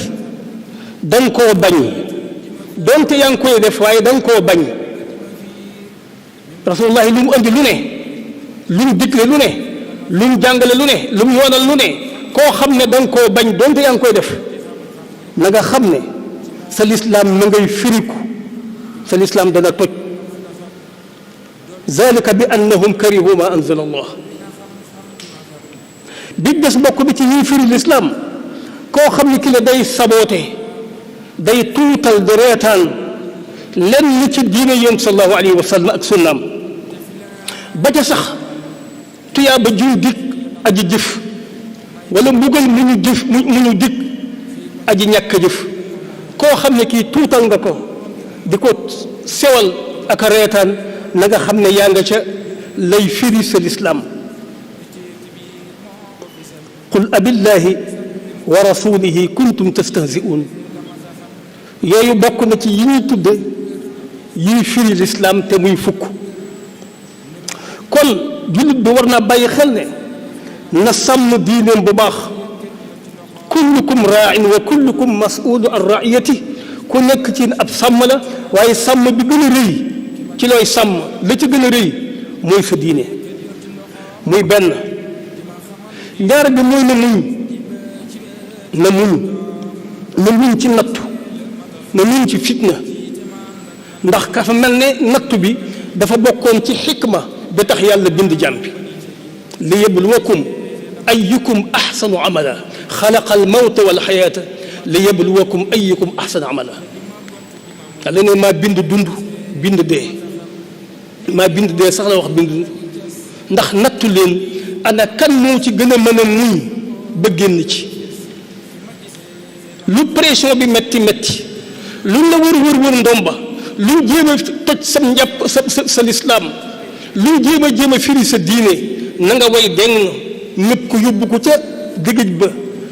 danga koo bañ doonte yaa ngi koy def waaye danga koo bañ rasulullahi lu mu indi lu ne lu mu digle lu ne lu mu jàngale lu ne lu mu yoonal lu ne koo xam ne danga koo bañ doonte yaa ngi koy def na nga xam ne sa lislaam ma ngay firiku sa lislaam dana toj zalika bi annahum karihu ma anzala allah bi des bokk bi ci ñuy firi lislaam koo xam ne ki la day saboote day tuutal di reetaan lenn ci diine yéen sallallahu alayhi wa sallam ak sunnaam ba ca sax tuyaa ba juy dig aji jëf wala mbugal mu ñu jëf mu ñu dig aji ñàkk jëf koo xam ne kii tuutal nga ko di ko sewal ak a reetaan na nga xam ne yaa nga ca lay firi sa lislaam qul abillahi wa rasulihi kuntum tastahzi'un yooyu bokk na ci yi ñuy tudde yiy firi lislaam te muy fukk kon jullit bi war naa bàyyi xel ne na sàmm diineem bu baax kullukum raa'in wa kullukum mas'ulun an ra'iyati ku nekk ci ab sàmm la waaye sàmm bi gën a rëy ci looy sàmm la ci gën a rëy mooy sa diine muy benn ñaar bi mooy na muñ ci nattu na muñ ci fitna ndax ka fa mel ne nattu bi dafa bokkoon ci xikma ba tax yàlla bind jaam bi li yabluwakum ayyukum ahsanu amala xalaqa al mawta wal xayaata li yabluwakum ayyukum ahsanu amala yàlla ne maa bind dund bind dee maa bind dee sax la wax bind ndax nattu leen ana kan moo ci gën a mën a muñ ba génn ci lu pression bi metti metti lu la wër ndomba lu jéem a toj sa njàpp sa lislaam lu jéem a firi sa diine na nga way deng ñëpp ko yóbbu ko ca dëgëj ba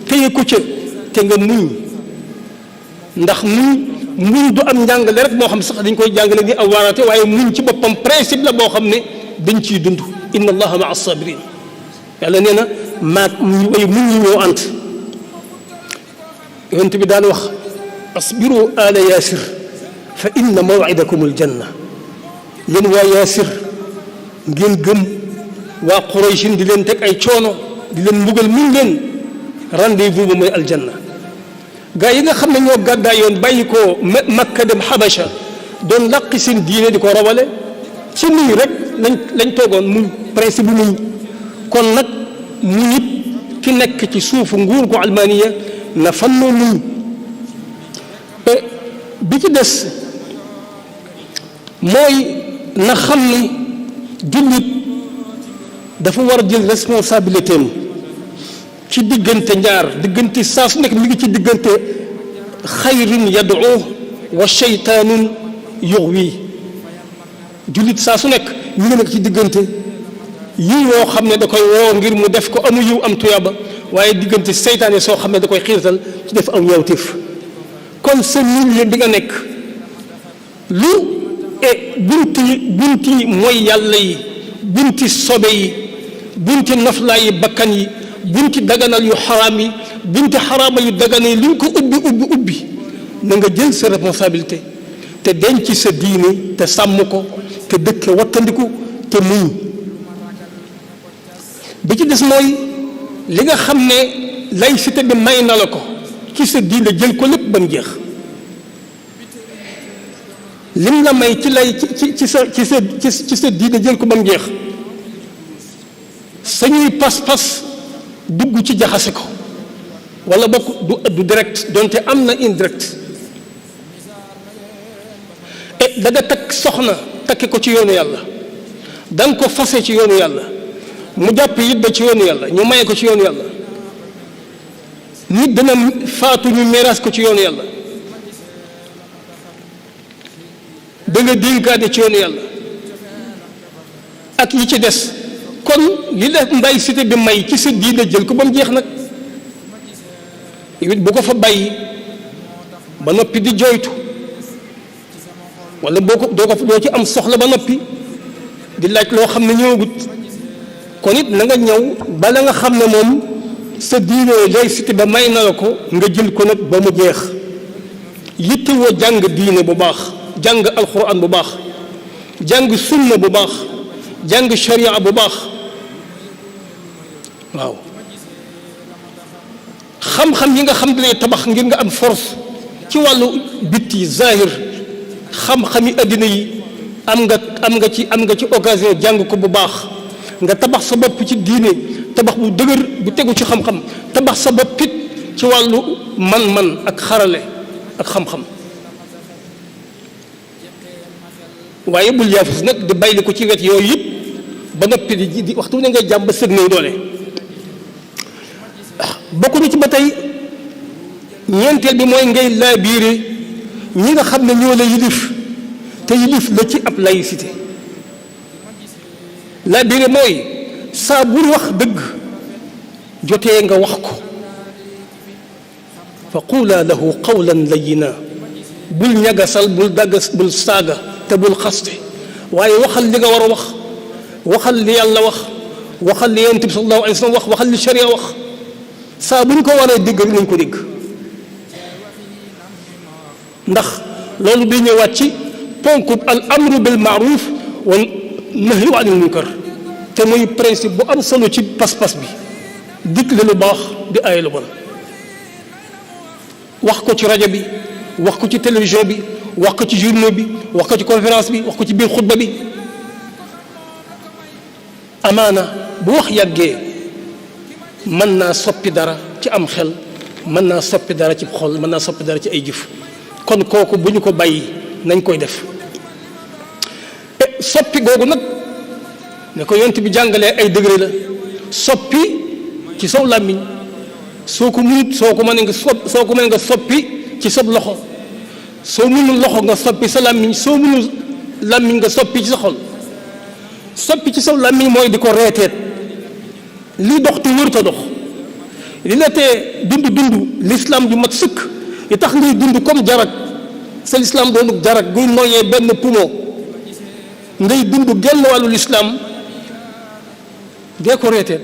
téye ko ca te nga muñ ndax muñ du am njàngale rek moo xam sax dañ koy jàngale ni aw waaraate waaye muñ ci boppam principe la boo xam ne dañ ciy dund inna allaha maa sabirin yàlla nee na way muñ ñi ñoo ànd yonent bi daan wax asbiru ala yaasir fa inna maw'idakum aljanna yéen waa yaasir ngeen gëm waa Qurayshin di leen teg ay coono di leen mbugal muñ leen rendez-vous ba mooy aljanna gaa yi nga xam ne ñoo gàddaay yoon bàyyi ko Makka dem Habasha doon làqi seen diine di ko rawale ci muñ rek lañ toogoon muñ principe bu muñ kon nag mu nit ki nekk ci suufu nguur gu almaniya na fannoo muñ bi ci des mooy na xam ni jullit dafa war a jël responsabilité am ci diggante diggante saa su nekk mi ngi ci diggante xayrun yad'u wa sheytaanun yughwi jullit saa su nekk ñu ngi nekk ci diggante yiw yoo xam ne da koy woo ngir mu def ko amu yiw am tuyaaba waaye diggante seytaane soo xam ne da koy xiirtal ci def aw ñaawteef kon sa milieu bi nga nekk lu bunti mooy yàlla yi bunti sobe yi bunti noflaay yi bakkan yi bunti daganal yu xaraam yi bunti xaraama yu dagan yi luñ ko ubbi na nga jël sa responsabilité te denc sa diine te sàmm ko te dëkke wattandiku te muñ bi ci des mooy li nga xam ne laïcité bi may na la ko ci sa diine jël ko lépp ba mu jeex lim la may ci sa diine jël ko ba mu jeex sañuy pas-pas dugg ci jaxase ko wala bokk du direct donte am na indirect da nga takk soxna takki ko ci yoonu yàlla da nga ko fase ci yoonu yàlla mu jàpp yidda ci yoonu yàlla ñu maye ko ci yoonu yàlla nit dana faatu ñu meeraas ko ci yoonu yàlla da nga dénkaane ci yoonu yàlla ak yi ci des kon li la laïcité bi may ci sa diine jël ko ba mu jeex nag yow it bu ko fa bàyyi ba noppi di jooytu wala doo ci am soxla ba noppi di laaj loo xam ne ñëwagut kon it na nga ñëw bala nga xam ne moom sa diine laïcité ba may na la ko nga jël ko nag ba mu jeex yittewoo jàng diine bu baax jàng alxuraan bu baax jàng sunna bu baax jàng sharia bu baax waaw xam-xam yi nga xam ne tabax ngir nga am force ci wàllu bitti zahir xam-xami addina yi am nga ci occasion jàng ko bu baax nga tabax sa bopp ci diine tabax bu dëgër bu tegu ci xam-xam tabax sa bopp it ci wàllu man-man ak xarale ak xam-xam waaye bul yaafus nag di bayli ko ci wet yooyu yëpp ba noppi di waxtu ne ngay jàmm ba sëg nay doole bokk na ci ba tey ñeenteel bi mooy ngay laabiire ñi nga xam ne ñoo la yilif te yilif la ci ab laïcité laabiire mooy saa bul wax dëgg jotee nga wax ko fa quulaa lahu qawlan layyina bul ñagasal bul saaga te bul xaste waaye waxal li nga war a wax waxal li yàlla wax waxal li yonent bi sallallahu alayhi wa sallam wax waxal li sharia wax saa bu ñu ko waree dégg rek nañ ko dégg ndax loolu day ñëwaat ci ponkub al amru bil maaruf wa nahyu anil munkar te muy principe bu am solo ci pas-pas bi digle lu baax di aaye lu bon wax ko ci rajo bi wax ko ci télévision bi wax ko ci journée bi wax ko ci conférence bi wax ko ci biir xutba bi amaana bu wax yàggee mën naa soppi dara ci am xel mën naa soppi dara ci xol mën naa soppi dara ci ay jëf kon kooku bu ñu ko bàyyi nañ koy def soppi googu nag ne ko yonent bi jàngalee ay degré la soppi ci saw làmmiñ soo ko mënut soo ko mënee nga soppi ci sa loxo soo mënul loxo nga soppi sa làmmiñ soo mënul làmmiñ nga soppi ci sa xol soppi ci saw làmmiñ mooy di ko reeteet li dox te wërta dox li la tee dund l'islam ju mat sëkk yi tax ngay dund comme jarag sa l'islam doonu jarag guy noyyee benn poumon ngay dund genn wàllu l'islam dee ko reeteet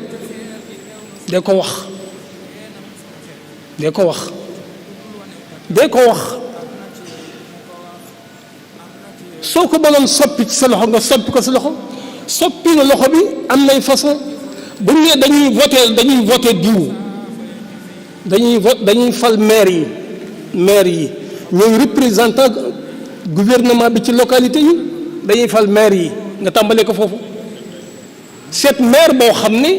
dee ko wax dee ko wax dee ko wax soo ko mënoon soppi ci sa loxo nga soppi ko sa loxo soppi nga loxo bi am nay façon bu ñu nee dañuy voté diw dañuy fal maire yi ñooy représentant gouvernement bi ci localité yi dañuy fal maire yi nga tàmbalee ko foofu seet maire boo xam ne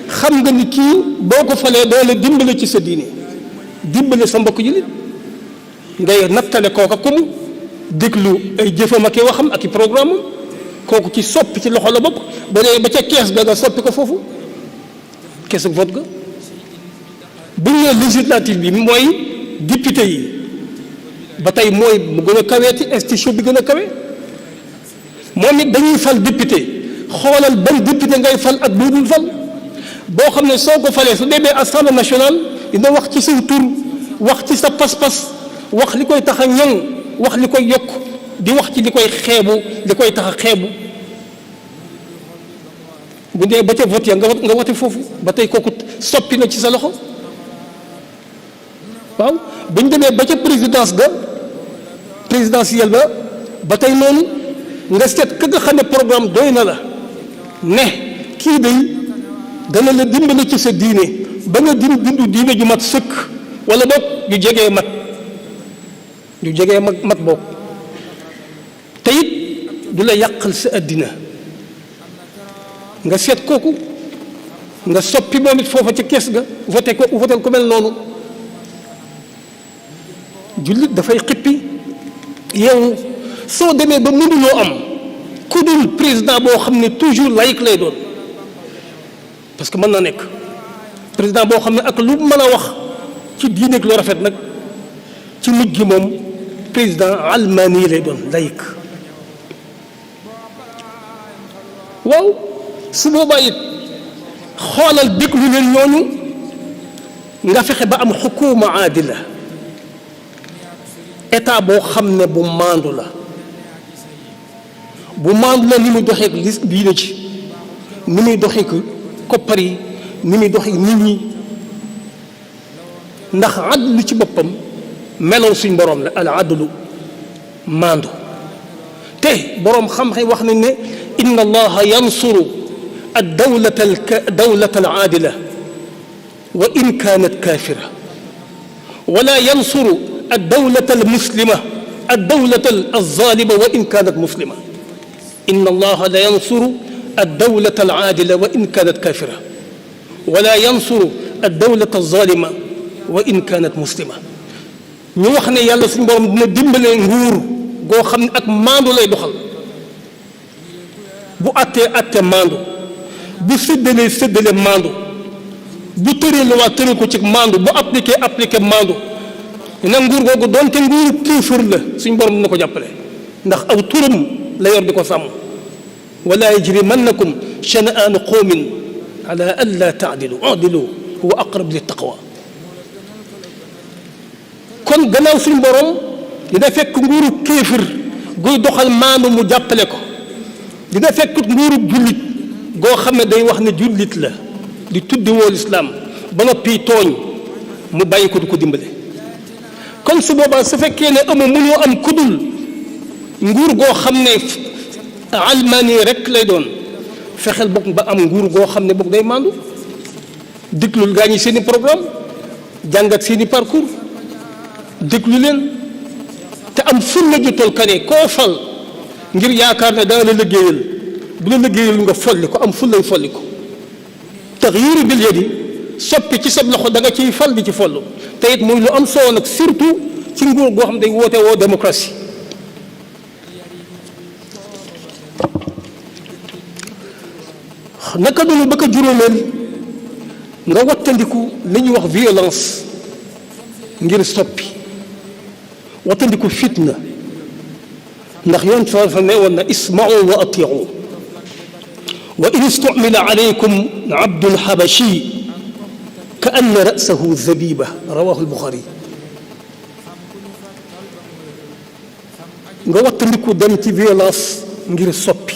xam nga ni kii boo ko falee doo la dimbale ci sa diine dimbale sa mbokk jullit ngay nattale kooka comme déglu ay jëfam ak i waxam ak i programme kooku ci soppi ci loxo la bopp ba dee ba ca kees ga nga soppi ko foofu kees ak vote ga bu ñu nee législative bi mooy député yi ba tey mooy mu gën a kaweeti institution bi gën a kawe moom it dañuy fal député xoolal ban député ngay fal ak bu dul fal boo xam ne soo ko falee su demee assemblée nationale dina wax ci sa tur wax ci sa pas-pas wax li koy tax a ñoŋ wax li koy yokk di wax ci li koy xeebu li koy tax a xeebu bu dee ba ca vote ya nga wote foofu ba tey kooku soppi na ci sa loxo waaw bu ñu demee ba ca présidentielle ba tey noonu nga seet ka nga xam ne programme doy na la ne kii day dana la dimbali ci sa diine ba nga dindu diine ju mat sëkk wala boog ju jegee mat boog te it du la yàqal sa addina nga seet kooku nga soppi moom it foofa ca kees ga voté ko mel noonu jullit dafay xippi yow soo demee ba mënuloo am ku dul président boo xam ne toujours laïque lay doon parce que mën na nekk président boo xam ne ak lu mën a wax ci diine ak lu rafet nag ci mujj gi moom président almani lay doon laïque waaw su boobaa it xoolal déglu leen ñooñu nga fexe ba am xukuma aadila état boo xam ne bu maandu la ni muy doxee ak diine ci ni muy doxee ak koppar yi ni muy doxee nit ñi ndax adlu ci boppam melow suñ borom la al adlu maandu te boroom xam-xam wax nañ ne inna allaha yansuru ad dawlata al aadila wa in kaanat kaafira wala yansuru ad dawlata al muslima ad dawlata al zaalima wa in kaanat muslima inna allaha la yansuru ad dawlata al aadila wa in kaanat kaafira wala yansuru ad dawlata al zaalima wa in kaanat muslima ñu wax ne yàlla suñu borom dina dimbale nguur goo xam ne ak maandu lay doxal bu attee maandu bu séddale maandu bu tëree la waa tëral ko ci maandu bu appliqué maandu na nguur googu doonte nguuru kéefër la suñu borom dina ko jàppale ndax aw turam la yor di ko sàmm wala yajrimannakum shana'aanu qawmin ala an laa ta'dilu i'dilu huwa aqrab lit taqwa kon gannaaw suñu borom dina fekk nguuru kéefër guy doxal maandu mu jàppale ko dina fekk nguuru jullit goo xam ne day wax ne jullit la di tuddi woo lislaam ba noppi tooñ mu bàyyi ko di ko dimbale kon su boobaa su fekkee ne mënoo am kudul nguur goo xam ne almani rek lay doon fexeel bokk ba am nguur goo xam ne bokk day maandu diglul gaa ñi seen i programme jàngat seen i parcours déglu leen te am fulla ju tol kane koo fal ngir yaakaar ne daa la liggéeyal bu la liggéeyal nga folli ko am fullay folli ko taxyiru bil yadi soppi ci sa loxo da nga ciy fal di ci follu te it muy lu am solo nag surtout ci nguur goo xam day woote woo démocratie naka noonu ba ko juróomeel nga wattandiku li ñuy wax violence ngir soppi wattandiku fitna ndax yoon fa ne woon na isma'u wa ati'u wa in istumila alaykum abdun habashi ka anna ra'sahu zabiba rawahu al-Bukhari nga wattandiku dem ci violence ngir soppi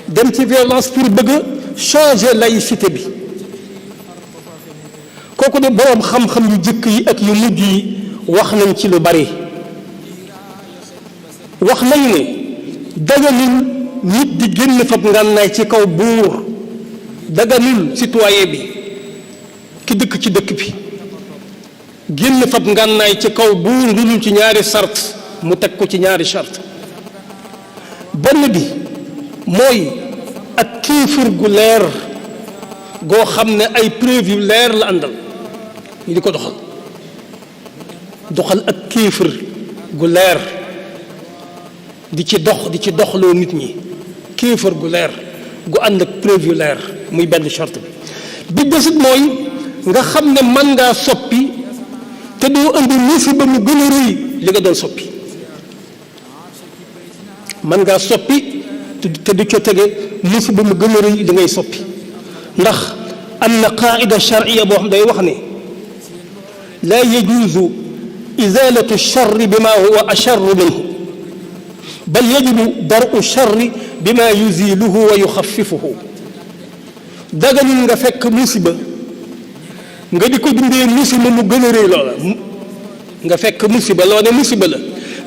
dem ci violence pour bëgg a changer laïcité bi kooku de boroom xam-xam yu jëkk yi ak yu mujj yi wax nañ ci lu bari wax nañ ne daganul nit di génn fab ngànnaay ci kaw buur daganul citoyen bi ki dëkk ci dëkk bi génn fab ngànnaay ci kaw buur lu dul ci ñaari sart mu teg ko ci ñaari sart benn bi mooy ak kéefër gu leer goo xam ne ay preuve yu leer la àndal ñu di ko doxal ak kéefër gu leer di ci doxloo nit ñi kéefër gu leer gu ànd ak preuve yu leer muy benn charte bi desit mooy nga xam ne mën ngaa soppi te doo andi musiba mu gën a rëy li nga doon soppi mën ngaa soppi te du ca tege musiba mu gën a rëy li ngay soppi ndax am na qaida charia boo xam day wax ne laa yajuuzu izalatu charri bima huwa acharru minhu bal yajibu daru charri bima yuziluhu wa yuxafifuhu daganul nga fekk musiba nga di ko dindee musiba mu gën a rëy loola nga fekk musiba loo ne musiba la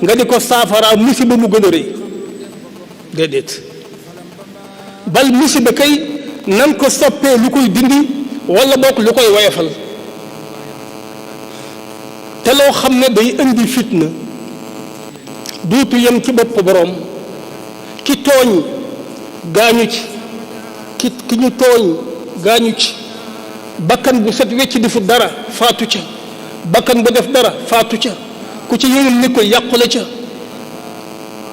nga di ko saafaraa musiba mu gën a rëy déedéet bal musiba kay nan ko soppee lu koy dindi wala bokk lu koy woyofal te loo xam ne day indi fitna duutu yem ci bopp boroom ki tooñ gaañu ci ki ñu tooñ gaañu ci bakkan bu set wecc defu dara faatu ca bakkan bu def dara faatu ca ku ci yëngal ni ko yàqule ca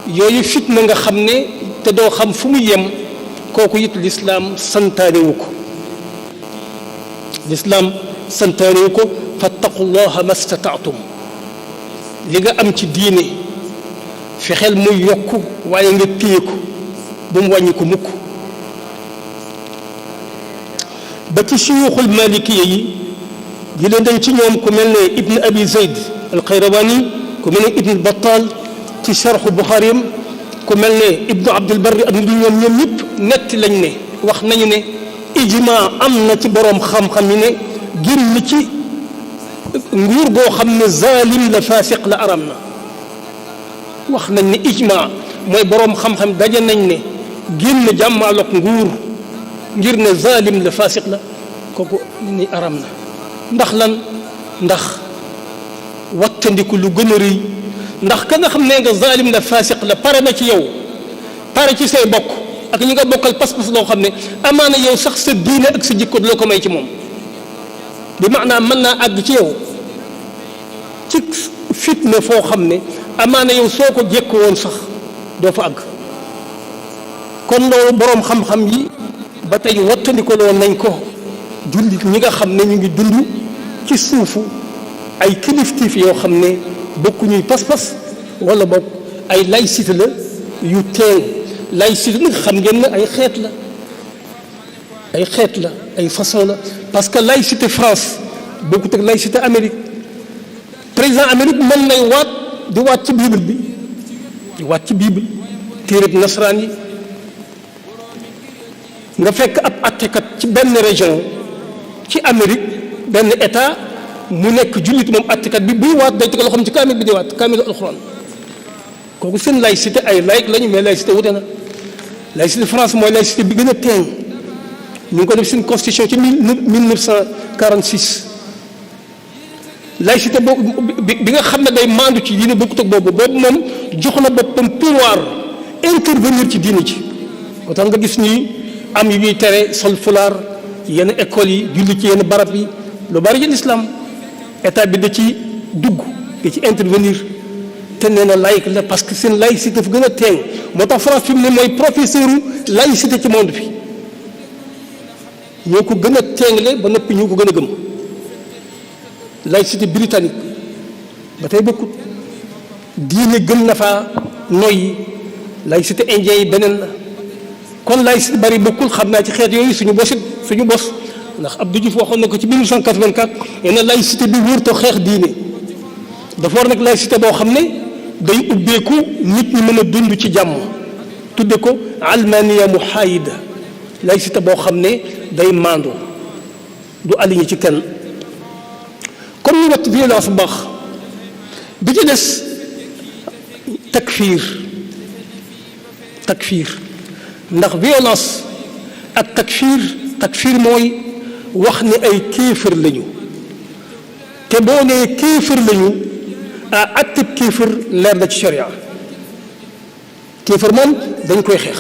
yooyu fitna nga xam ne te doo xam fu mu yem kooku it lislaam santaanewu ko lislaam santaanewu ko fattaqullaha mastataatum li nga am ci diine fexeel muy yokk waaye nga téye ko bu mu wàññi ko mukk ba ci suyuuxul malikiya yi di leen dañ ci ñoom ku mel ne ibn abi zayd al qayrawani ku mel ne ibn battal ci sharxu buxaariyam ku mel ne ibnu abdul barri ak ñoom ñëpp netti lañ ne wax nañu ne ijma am na ci boroom xam-xam yi ne génn ci nguur goo xam ne zalim la faasiq la aram na wax nañ ne ijma mooy boroom xam-xam daje nañ ne génn jàmmaaloog nguur ngir ne zalim la faasiq la kooku ni aram na ndax lan ndax wattandiku lu gën a rëy ndax ka nga xam ne nga zalim la faasiq la pare na ci yow pare ci say bokk ak ñi nga bokkal pas-pas loo xam ne amaana yow sax sa diine ak sa jikko loo ko may ci moom bi maanaam mën naa àgg ci yow ci fitna foo xam ne amaana yow soo ko jekk woon sax doo fa àgg kon loolu boroom xam-xam yi ba tey wattandiku loon nañ ko jullit ñi nga xam ne ñu ngi dund ci suufu ay kiliftif yoo xam ne bokkuñuy pas-pas wala bokk ay laïcité la yu teew laïcité nag xam ngeen ne ay xeet la ay façon la parce que laïcité France bokkut ak laïcité Amérique président Amérique mën nay waat di waat ci bible bi di waat ci bible téereb nasaraan yi nga fekk ab attekat ci benn région ci Amérique benn état mu nekk jullit moom attekat bi buy waat day teg loo xam ci kaamil bi di waat kaamilu alxuraan kooku seen laïcité ay laïc lañu mais laïcité wute na laïcité France mooy laïcité bi gën a teeñ ñu ngi ko def seen constitution ci 1946 laïcité boobu bi nga xam ne day maandu ci diine bokkut ak boobu moom jox na boppam pouvoir intervenir ci diine ci moo tax nga gis nii am yu ñuy tere sol fulaar yenn école yi julli ci yenn barab yi lu bari ci l'islam état bi da ci dugg da ci intervenir te nee na laïc la parce que seen laïcité dafa gën a teeng moo tax France fi mu ne mooy professeur laïcité ci monde bi ñoo ko gën a teengle ba noppi ñoo ko gën a gëm laïcité britannique ba tey bokkut diine gën na faa noyyi laïcité indien yi beneen la kon laïcité bari bokkul xam naa ci xeet yooyu suñu bos ndax Abdou Diouf waxoon na ko ci 1984 nee na laïcité bi wërta xeex diine dafa war nag laïcité boo xam ne day ubbeeku nit ñi mën a dund ci jàmm tudde ko almaniya muhaayida laïcité boo xam ne day maandu du aligné ci kenn comme ñu wat violence bu baax bi ci des takfiir ndax violence ak takfiir mooy wax ni ay kéefër lañu te boo nee kéefër lañu atteb kéefër leer na ci sharia kéefër moom dañ koy xeex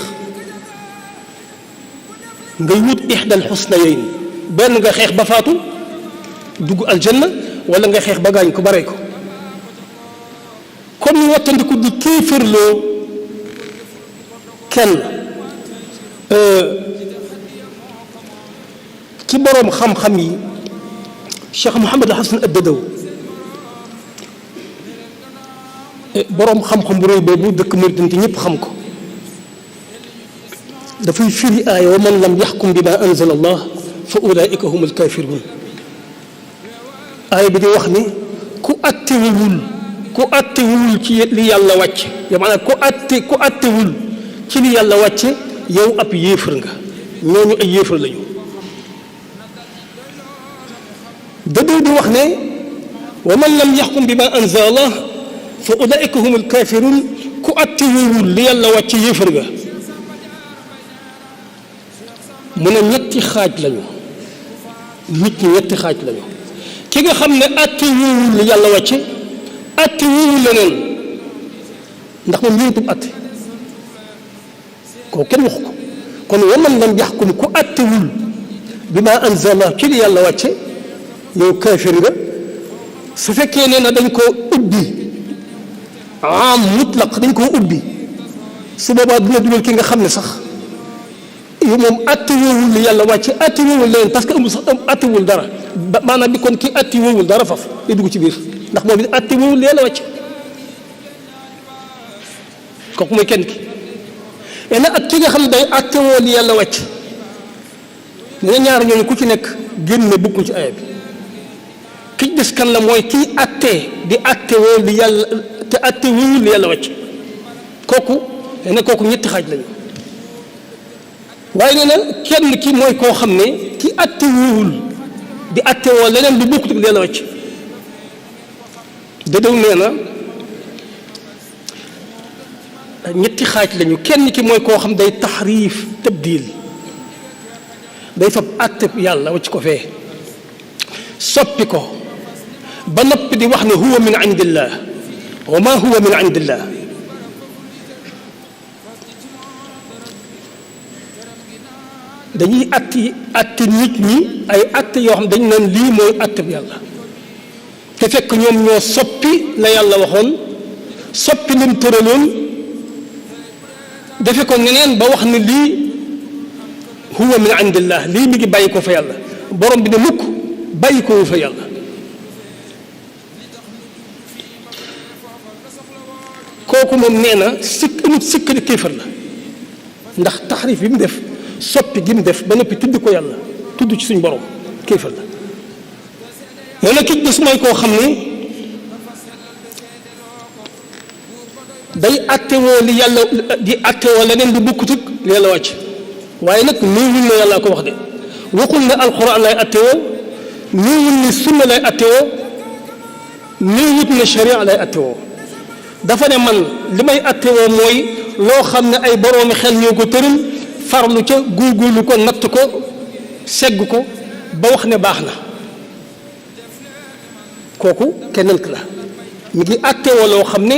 ngay wut ixdal xusnayayn benn nga xeex ba faatu dugg aljanna wala nga xeex ba gaañ ko ba rey ko comme ñu wattandiku di kéefërloo kenn ci boroom xam-xam yi Cheikh Mouhamed Hassan Addadaw boroom xam-xam bu rëy boobu dëkk Mauritanie ñëpp xam ko dafay firi aaya wa man lam yaxkum bi ma anzala allah fa ulaika hum alkafirun aaya bi di wax ni ku attewul ci li yàlla wàcce yow maanaam ku attewul ci li yàlla wàcce yow ab yéefar nga ñooñu ay yéefar lañu dadoo di wax ne wa man lam yaxkum bi ma anzala allah fa ulaika hum alkafirun ku attewul li yàlla wàcce yéefar nga mu ne ñetti xaaj lañu nit ñi ñetti xaaj lañu ki nga xam ne atte woowul li yàlla wàcce atte woowul leneen ndax moom yëngatu atte kooku kenn waxu ko kon wa man lam yaxkum ku attewul bi ma anzala ci li yàlla wàcce yow kaafir nga su fekkee ne na dañ koo ubbi am mutlaq dañ koo ubbi su boobaa dina dugal ki nga xam ne sax yow moom atte woowul li yàlla wàcce atte woowul leneen parce que amul sax atte wul dara maanaam bi kon kii atte woowul dara faf day dugg ci biir ndax moom it atte woowul li yàlla wàcce kooku mooy kenn ki et nag ak ki nga xam ne day atte woo li yàlla wàcce ne na ñaar ñooñu ku ci nekk génn bokkul ci aaya bi ki des kan la mooy kii atte di atte woo li yàlla te atte woowul li yàlla wàcce kooku nee na kooku ñetti xaaj lañu waaye nee na kenn ki mooy koo xam ne ki atte woowul di atte woo leneen lu bokkut ak li yàlla wàcce dadaw nee na ñetti xaaj lañu kenn ki mooy koo xam day taxriif tabdil day fab atte yàlla wàcc ko fee soppi ko ba noppi di wax ne huwa min indillah wa ma huwa min indillah dañuy atte nit ñi ay atte yoo xam dañu naan lii mooy atte bi yàlla te fekk ñoom ñoo soppi la yàlla waxoon soppi lim tëraloon defe ko ñeneen ba wax ne lii huwa min indillah lii mi ngi bàyyi ko fa yàlla borom bi ne mukk bàyyi ko fa yàlla kooku moom nee na sikk di kéefar la ndax taxrif bi mu def soppi gi mu def ba noppi tudd ko yàlla tudd ci suñ borom kéefar la nee na ki des mooy koo xam ne day attewoo li yàlla di attewoo leneen lu bokkut ak li yàlla wàcc waaye nag néewul ne yàllaa ko wax de waxul ne alquran lay attewoo néewul ne sunna lay attewoo néewut ne sharia lay attewoo dafa ne man li may attewoo mooy loo xam ne ay boroomi xel ñoo ko tëral farlu ca góorgóorlu ko natt ko segg ko ba wax ne baax na kooku keneen la mi ngi àttewoo loo xam ne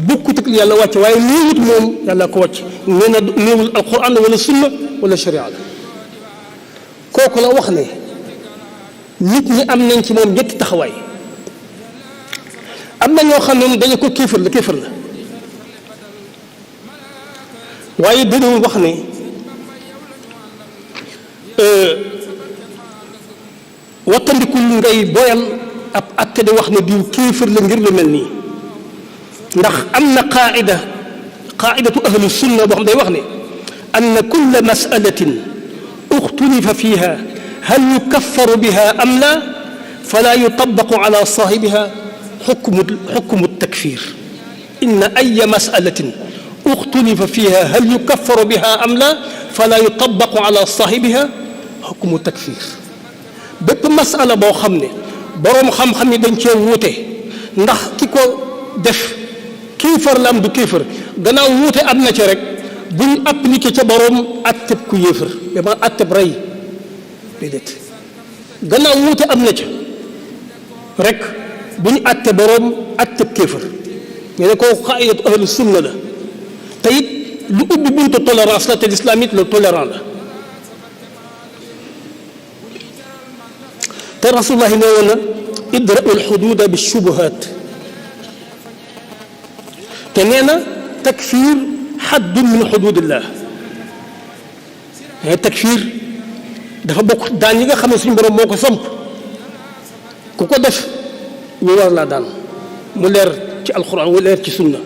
bokkut ak yàlla wàcc waaye néewut moom yàlla ko wàcc nee na néewul alquran wala sunna wala sharia la kooku la wax ne nit ñi am nañ ci moom ñetti taxawaay am na ñoo xam ne dañu ko kéefër la waaye dañoo wax ne wattandikul ngay boyal ab atte di wax ne diw kéefër la ngir lu mel nii ndax am na qaidatu ahlu sunna boo xam day wax ne anna kulla masalatin uxtulifa fiha hal yukaffaru biha am la fala yutabaqu ala sahibiha xukmu takfir inna aya masalatin uxtulifa fiha hal yukaffaru biha am la fala yutabaqu ala sahibiha xukmu takfir bépp masala boo xam ne boroom xam-xam yi dañ cee wuute ndax ki ko def kéefar la am du kéefar gannaaw wuute am na ca rek buñ appliqué ca boroom atteb ku yéefar dama atteb rey déedéet gannaaw wuute am na ca rek buñ atte boroom atteb kéefar ñu ne ko qaidatu ahlu sunna la te it lu ubbi buntu tolérance la te l'islam it le tolérant la te rasulullahi nee woon na idra'u alxududa bi shubuhat te nee na takfir xaddun min xududillah mais takfir dafa bokk daan yi nga xam ne suñu borom moo ko samp ku ko def ñu war laa daan mu leer ci alquran mu leer ci sunna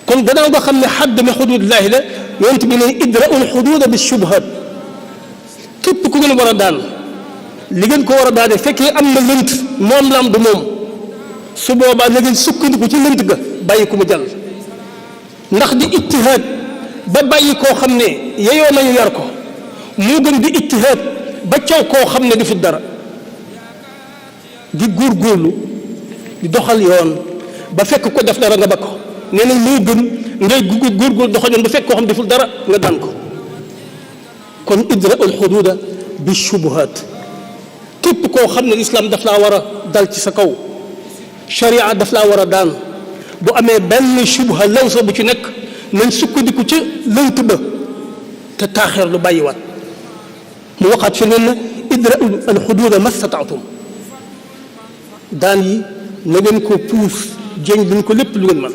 kon gannaaw nga xam ne xadd min xududillahi la yonent bi ne idra'u alxududa bi shubuhat képp ku ngeen war a daan li ngeen ko war a daane fekkee am na lënt moom la am du moom su boobaa na ngeen sukkandiku ci lënt ga bàyyi ko mu jàll ndax di ijtihaad ba bàyyi koo xam ne yeyoo nañu yar ko moo gën di ijtihaad ba caw koo xam ne defut dara di góorgóorlu di doxal yoon ba fekk ko def dara nga ba ko nee na moo gën ngay góorgóorlu doxal yoon ba fekk koo xam deful dara nga daan ko kon idra'ul xuduuda bi shubuhaat képp koo xam ne lislaam daf laa war a dal ci sa kaw sharia daf laa war a daan bu amee benn shubha law sa bu ci nekk nañ sukkandiku ca lënt ba te taaxeer lu bàyyiwaat mu waxaat feneen na idra'u alxuduuda mastataatum daan yi na ngeen ko puus jéñ luñ ko lépp lu ngeen mën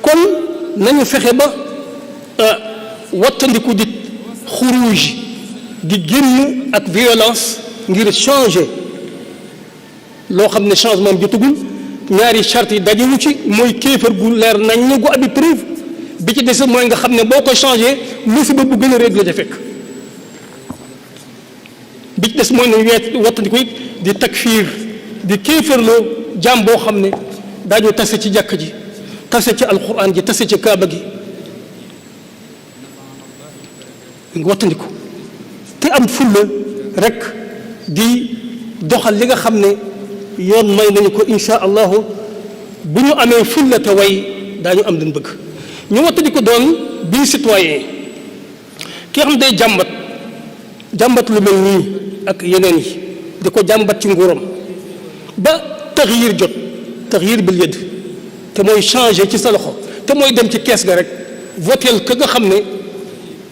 kon nañu fexe ba wattandiku di xuruuj di génn ak violence ngir changer loo xam ne changement bi jotagul ñaari charte yi dajewu ci mooy kéefar gu leer nañ ñu gu abi preuve bi ci des mooy nga xam ne boo ko changé musiba bu gën a réeg la ca fekk bi ci des mooy ne wattandiku it di takfiir di kéefarloo jaam boo xam ne daañu tase ci jàkk ji tase ci alquran ji tase ci kaaba gi nga wattandiku te am fulla rek di doxal li nga xam ne yoon may nañu ko insha allahu bu ñu amee fulla te way daañu am dañ bëgg ñu wattandiku doon bii citoyen ki xam day jàmbat lu mel nii ak yeneen yi di ko jàmbat ci nguuram ba taxyir jot taxyir bil yëdd te mooy changer ci sa loxo te mooy dem ci kees ga rek voteel ka nga xam ne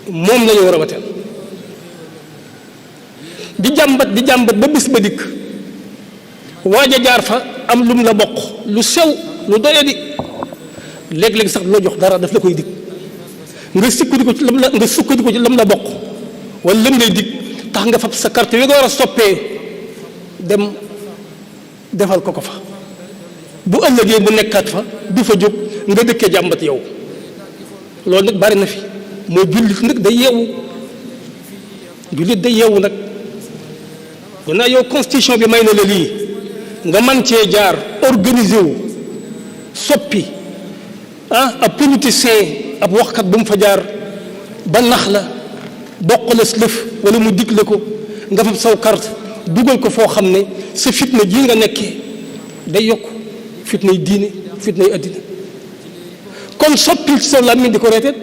moom la ñu war a voteel di jàmbat ba bis ba dikk waaj a jaar fa am lum la bokk lu sew lu doyadi léeg-léeg sax du la jox dara daf la koy dig nga sukkandiku ci lam la bokk wala lam lay dig tax nga fab sa carte yi nga war a soppee dem defal ko fa bu ëllëgee bu nekkaat fa du fa jóg nga dëkkee jàmbat yow loolu nag bari na fi mooy jullit nag day yeewu nag gannaaw yow constitution bi may na la lii nga man cee jaar organiser wu soppi ab politicien ab waxkat bu mu fa jaar ba nax la bokk la lëf wala mu dig la ko nga fab saw carte dugal ko foo xam ne sa fitna ji nga nekkee day yokk fitnay diine fitnay addina kon soppil ci sa làmmiñ di ko reeteet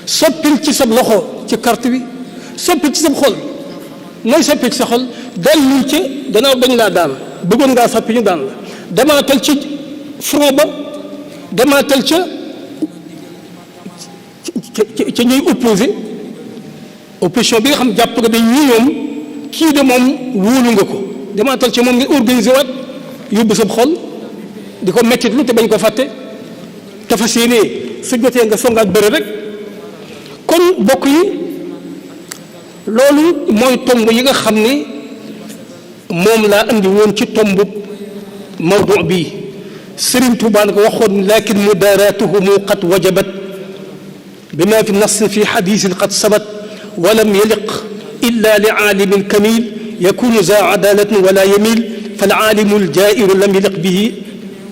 soppil ci sa loxo ci carte bi soppil ci sa xol nooy soppee ci sa xol dellul ci gannaaw dañ laa daan bëggoon ngaa soppi ñu daan la demaatal ci front ba demaatal ca ñuy opposition bi nga xam jàpp nga dañ ñii moom kii de moom wóolu nga ko demaatal ca moom nga organisé waat yóbbu sa xol di ko mettit lu te bañ ko fàtte te fas yéenee su jotee nga songaat bëre rek kon bokk yi loolu mooy tomb yi nga xam ne moom laa andi woon ci tomb mawdu bii Sëriñ Tuubaa ko waxoon lakin mudaaratuhumu qad wajabat bima fi nas fi xadiisin qad sabat walam yaliq illa li aalimin kamil yakunu za adalatin wala yamil fal aalimu ljairu lam yaliq bihi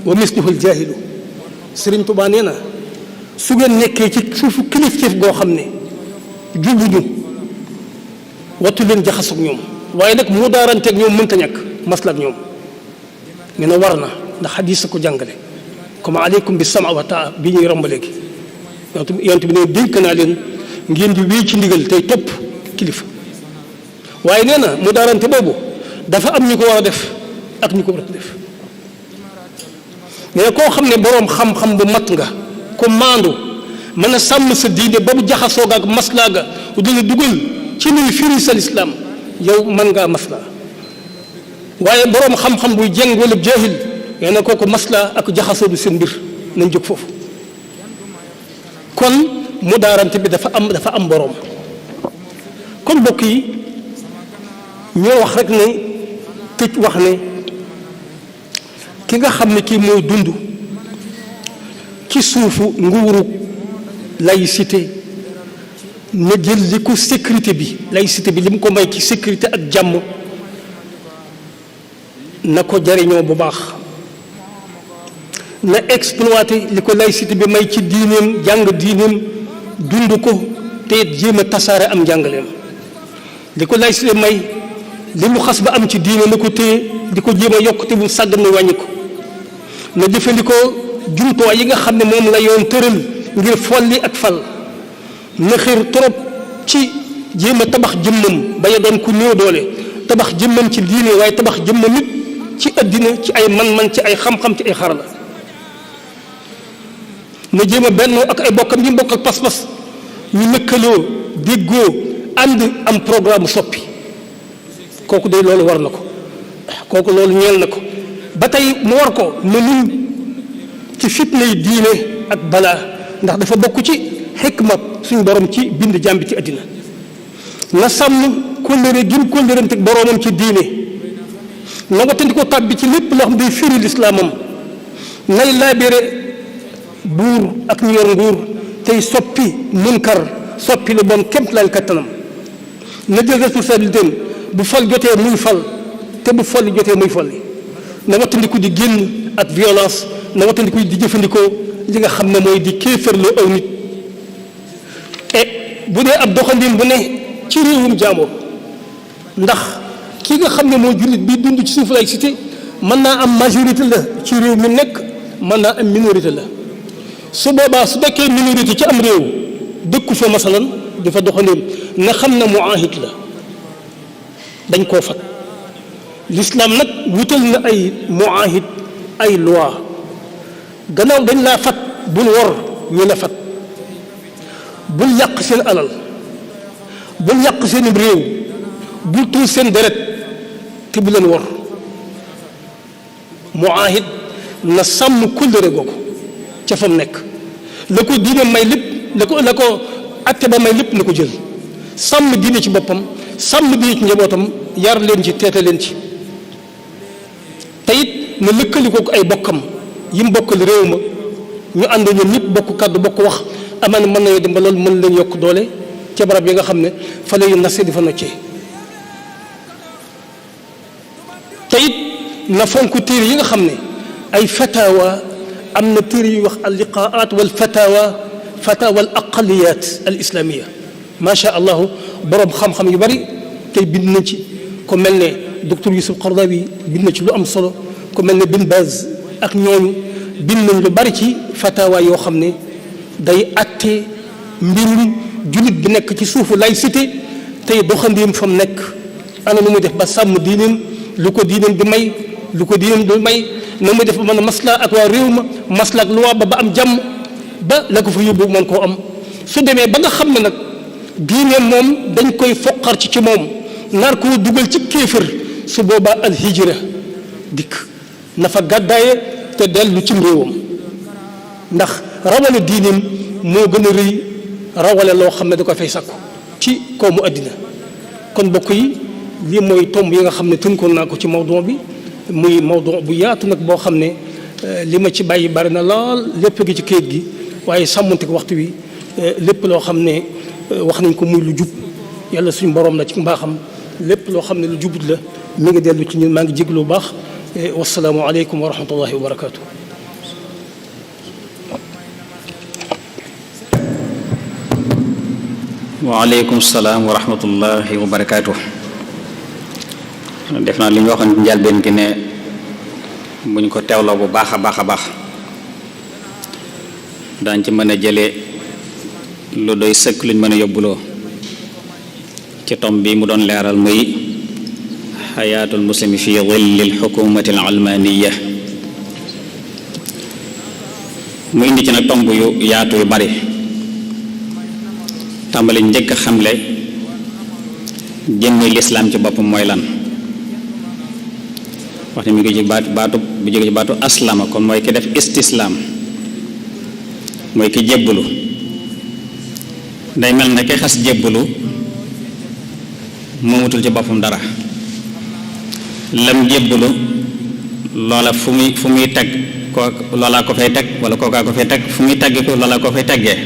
wa misluhu ljaahilu Sëriñ Tuubaa nee na su ngeen nekkee ci suufu kilifteef goo xam ne jubuñu wattu leen jaxasoog ñoom waaye nag mu daaranteeg ñoom mënta ñàkk masla ak ñoom nee na war na ndax xadis ko jàngale comme aleykum bi sama wa taa bi ñuy romb léegi yonent bi ne dénk naa leen ngeen di wéy ci ndigal tey topp kilifa waaye nee na mu daarante boobu dafa am ñu ko war a def ak ñu ko war a def nee na koo xam ne boroom xam-xam bu mat nga ku maandu mën a sàmm sa diine ba mu jaxasoo ak maslaa ga dina dugal ci luy firi sa lislaam yow mën ngaa maslaa waaye boroom xam-xam buy jeng wala jaahil nee na kooku maslaa ak jaxasoo du seen mbir nañ jóg foofu kon mu daarante bi dafa am boroom kon mbokk yi ñoo wax rek ne tëj wax ne ki nga xam ne kii mooy dund ci suufu nguuru laïcité na jël li ko sécurité bi laïcité bi li mu ko may ci sécurité ak jàmm na ko jariñoo bu baax na exploité li ko laïcité bi may ci diineem jàng diineem dund ko te jéem a tasaare am njàngaleem li ko laïcité may li mu xas ba am ci diine na ko téye di ko jéem a yokk te bu sàggan na wàññi ko na jëfandikoo jumtuwaay yi nga xam ne moom la yoon tëral ngir folli ak fal na xër trop ci jéem a tabax jëmmam bañ a doon ku néew doole tabax jëmmam ci diine waaye tabax jëmmam it ci addina ci ay man-man ci ay xam-xam ci ay xarala na jéem a bennoo ak ay bokkam yi mbokk ak pas-pas ñu lëkkaloo déggoo ànd am programme soppi kooku de loolu war na ko kooku loolu ñeel na ko ba tey mu war ko ne nun ci fitna yi diine ak balaa ndax dafa bokk ci xikma suñu borom ci bind jàmbi ci àddina na sàmm kóllëre gim kóllërante boromam ci diine na watandi ko tàbbi ci lépp loo xam day firi lislaamam nay laabire buur ak ñu yor nguur tey soppi munkar soppi lu bon kémt laal kattanam na jël responsabilité bu fal jotee muy fal te bu folli jotee muy folli na wattandiku di génn ak violence na wattandiku di jëfandikoo li nga xam ne mooy di kéefërloo aw nit et bu dee ab doxandin bu ne ci réewum jaamoo ndax ki nga xam ne mooy jullit bi dund ci suuf laïcité mën naa am majorité la ci réew mi nekk mën naa am minorité la su boobaa su nekkee minorité ci am réew dëkku fa masalan di fa doxandin na xam ne muahid la dañ koo fat l'islam nag wutal na ay muahid ay loi gannaaw dañ laa fat bul wor ñu la fat bul yàq seen alal bul yàq seen réew bul tuur seen deret te bu leen wor muahid na sàmm kóllëre googu ca fa mu nekk la ko diine may lépp la ko atte ba may lépp na ko jël sàmm diine ci boppam sàmm diine ci njabootam yar leen ci teete leen ci te it na lëkkali ko ay bokkam yi mu bokkal réew ma ñu ànd ñoom ñëpp bokk kàddu bokk wax amaan mën nañoo dem ba loolu mën leen yokk doole ca barab yi nga xam ne fa lay nase di fa noccee te it na fonk téere yi nga xam ne ay fatawa am na téere yu wax al liqaat wal fatawa al aqaliyat al islamia macha allah borom xam-xam yu bari tey bind nañ ci ko mel ne docteur Yusuf Qaradawi bind na ci lu am solo ko mel ne Bin Baz ak ñooñu bind nañ lu bari ci fatawa yoo xam ne day atte mbirum jullit bi nekk ci suufu laïcité tey doxandeem fa mu nekk ana nu muy def ba sàmm diineem lu ko diineem di may lu ko diineem du may na muy def ba mën a masla ak waa réew ma masla ak loi ba am jàmm ba la ko fa yóbbu mën koo am su demee ba nga xam ne nag diineem moom dañ koy foqar ci moom nar koo dugal ci kéefër su boobaa al hijra dikk na fa gàddaaye te dellu ci réewam ndax rawale diineem moo gën a rëy rawale loo xam ne da ko fay sakku ci koomu àddina kon bokk yi lii mooy tomb yi nga xam ne tënkoon naa ko ci mawdu bi muy mawdu bu yaatu nag boo xam ne li ma ci bàyyi bari na lool lépp gi ci kayit gi waaye sàmmante ko waxtu wi lépp loo xam ne wax nañ ko muy lu jub yàlla suñu borom la ci mbaaxam lépp loo xam ne lu jubut la mi ngi dellu ci ñun maa ngi jéglu bu baax wasalaamu aleykum wa rahmatullahi wa barakaatu. waaleykum salaam wa rahmatullahi wa barakaatu. def naa li ñu waxoon ci njëlbéen gi ne buñ ko teewloo bu baax a baax a baax daañ ci mën a jëlee lu doy sëkk luñ mën a yóbbuloo ci tom bi mu doon leeral muy xayaatul muslimi fi dhilli alxukumati alalmaniya mu indi ci nag tomb yu yaatu yu bari tàmbali njëkk a xamle jëmmi lislaam ci boppam mooy lan wax ne mi ngi ci baatu bu jóge ci baatu aslama kon mooy ki def istislaam mooy ki jébbalu day mel ne ki xas jébbalu moomatul ci boppam dara lam jébbalu loola fu muy teg loolaa ko fay teg wala kookaa ko fay teg fu muy tagg ko loolaa ko fay teggee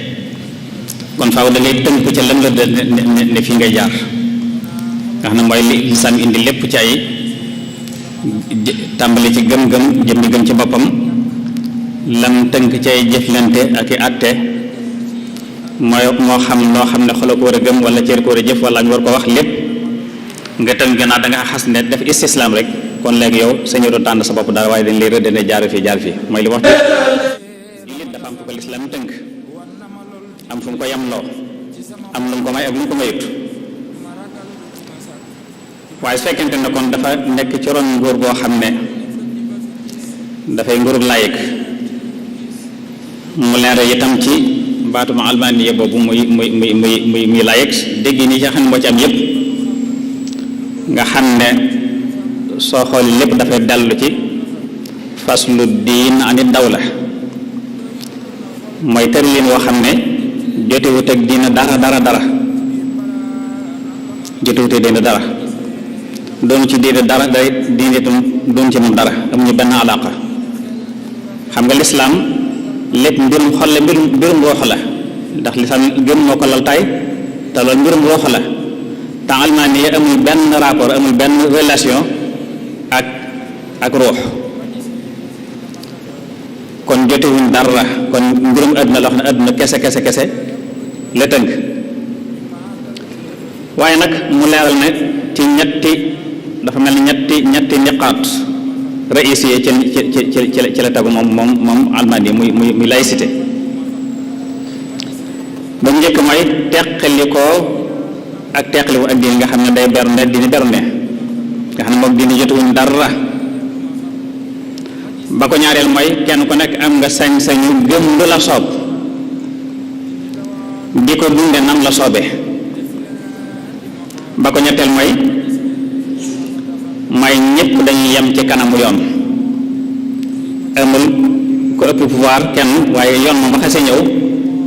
kon faaw da ngay tënku ca lam la ne fii ngay jaar nga xam ne mooy li lislaam indi lépp ci ay tàmbali ci gëm-gëm jëmmi gëm ci boppam lam tënk ci ay jëflante ak i àtte mooy moo xam loo xam ne xolo ko war a gëm wala cër ko war a jëf wala ñu war ko wax lépp nga tënk gannaaw da nga xas ne def istislaam rek kon léegi yow sañu doon tànn sa bopp dara waaye dañ lay rëdd ne jaar fii mooy li wax jullit dafa am fu ko lislaam tënk am fu mu ko yamloo am lu mu ko may ak lu mu ko mayut waaye su fekkente ne kon dafa nekk ci ron nguur goo xam ne dafay nguurug laayik mu leer itam ci baatum almaniya boobu muy laayik dégg ni ci xam ne moo ci am yépp nga xam ne soo xool lépp dafay dellu ci faslu diin anit dawla mooy tërlin woo xam ne jotewut ak diina dara jotewut ak diina dara doonu ci diine dara day diine itam doonu ci moom dara amuñu benn alaqa xam nga lislaam lépp mbirum xol la mbirum ruux la ndax lislaam gëm moo ko lal tay te loolu mbirum ruux la te almaaniya amul benn rapport amul benn relation ak ruux kon jotewuñ dara kon mbirum àdduna la wax ne àdduna kese la tënk waaye nag mu leeral ne ci dafa mel ni ñetti niqaat raïs yi ci la tegu moom almadi muy laïcité ba njëkk mooy teqalikoo ak teqalikoo ak diine nga xam ne day bernde diine bernde nga xam ne moom diine jotuwuñ dara ba ko ñaareel mooy kenn ku nekk am nga sañ-sañu gëm lu la soob di ko dunde nam la soobee ba ko ñetteel mooy ñëpp dañuy yem ci kanamu yoon amul ko ëpp pouvoir kenn waaye yoon moom ba xasee ñëw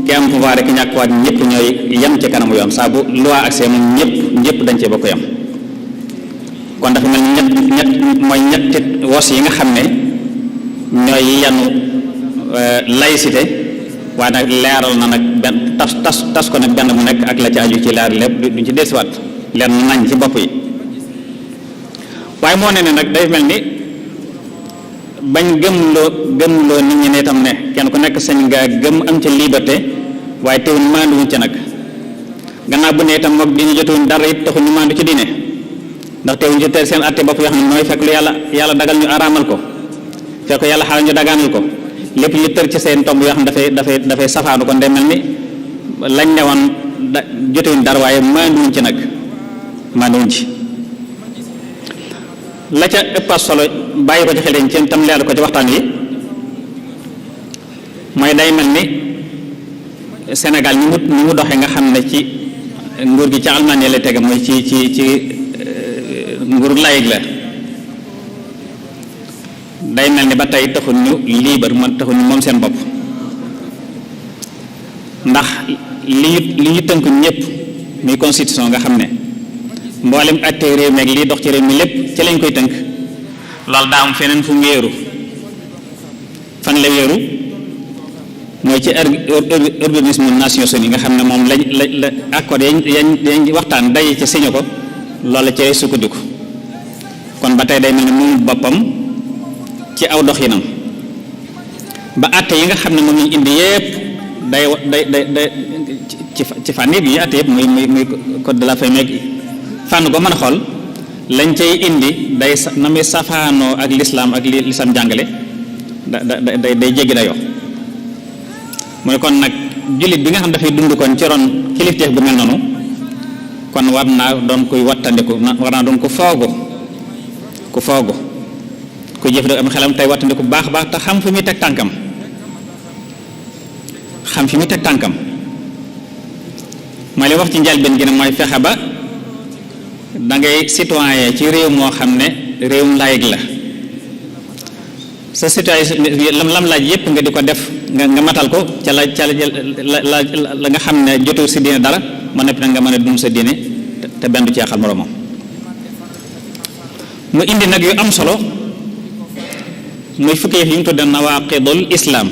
ki am pouvoir rek ñàkk waat ñëpp ñooy yem ci kanamu yoon saa bu loi accès moom ñëpp dañ cee bokk yem kon dafa mel ni ñetti wos yi nga xam ne ñooy yanu laïcité waaye nag leeral na nag benn tas ko nag benn bu nekk ak la ci aju ci leer lépp duñ ci dellusiwaat leer na nañ ci bopp yi waaye moo ne nag day mel ni bañ gëmloo nit ñi ne itam ne kenn ku nekk sañ nga gëm am ca liberté waaye teewul maanduwuñ ca nag gannaaw bu ne itam moom dina jotuwuñ dara it taxul ñu maandu ci diine ndax teewuñ ci teel seen atte bopp yoo xam ne mooy fekk lu yàlla dagal ñu araamal ko fekk yàlla xaaral ñu dagaanal ko lépp ñu tër ci seen tomb yoo xam ne dafay safaanu kon day mel ni lañ ne woon jotuwuñ dara waaye maanduwuñ ci nag maanduwuñ ci la ca ëpp solo bàyyi ko ci xel ci tam leer ko ci waxtaan wi mooy day mel ni Sénégal ni mu doxee nga xam ne ci nguur gi ci Allemagne la tege mooy ci nguur laïc la day mel ni ba tey taxul ñu libre taxul ñu moom seen bopp ndax li ñu tënk ñëpp muy constitution nga xam ne mboolem atte réew mi ak lii dox ci réew mi lépp ci lañ koy tënk loolu daa am feneen fu mu wéeru fan la wéeru mooy ci organisme Nations Unies nga xam ne moom la accord yañ waxtaan day ci signé ko loolu ci sukkandiku kon ba tey day mel ni moom boppam ci aw doxinam ba àtte yi nga xam ne moom lañ indi yépp day ci fànn yi àtte yépp muy code de la famille fànn ko mën a xool lañ cay indi day na muy safaanoo ak lislaam ak li lislaam jàngale day jéggi dayoo mooy kon nag jullit bi nga xam dafay dund kon ci ron kilifteef bu mel noonu kon war naa doon kuy wattandiku war naa doon ku foogu ku jëf am xelam tey wattandiku baax baax te xam fi muy teg tànkam mooy li wax ci njëlbéen gi ne mooy fexe ba da ngay citoyen ci réew moo xam ne réewum laïc la sa citoyen lam laaj yépp nga di ko def nga matal ko ca la nga xam ne jotul si diine dara ma noppi nag nga mën a dund sa diine te benn du ci yàqal moroomam mu indi nag yu am solo muy fukki yëf yi ñu tudde nawaqidul islam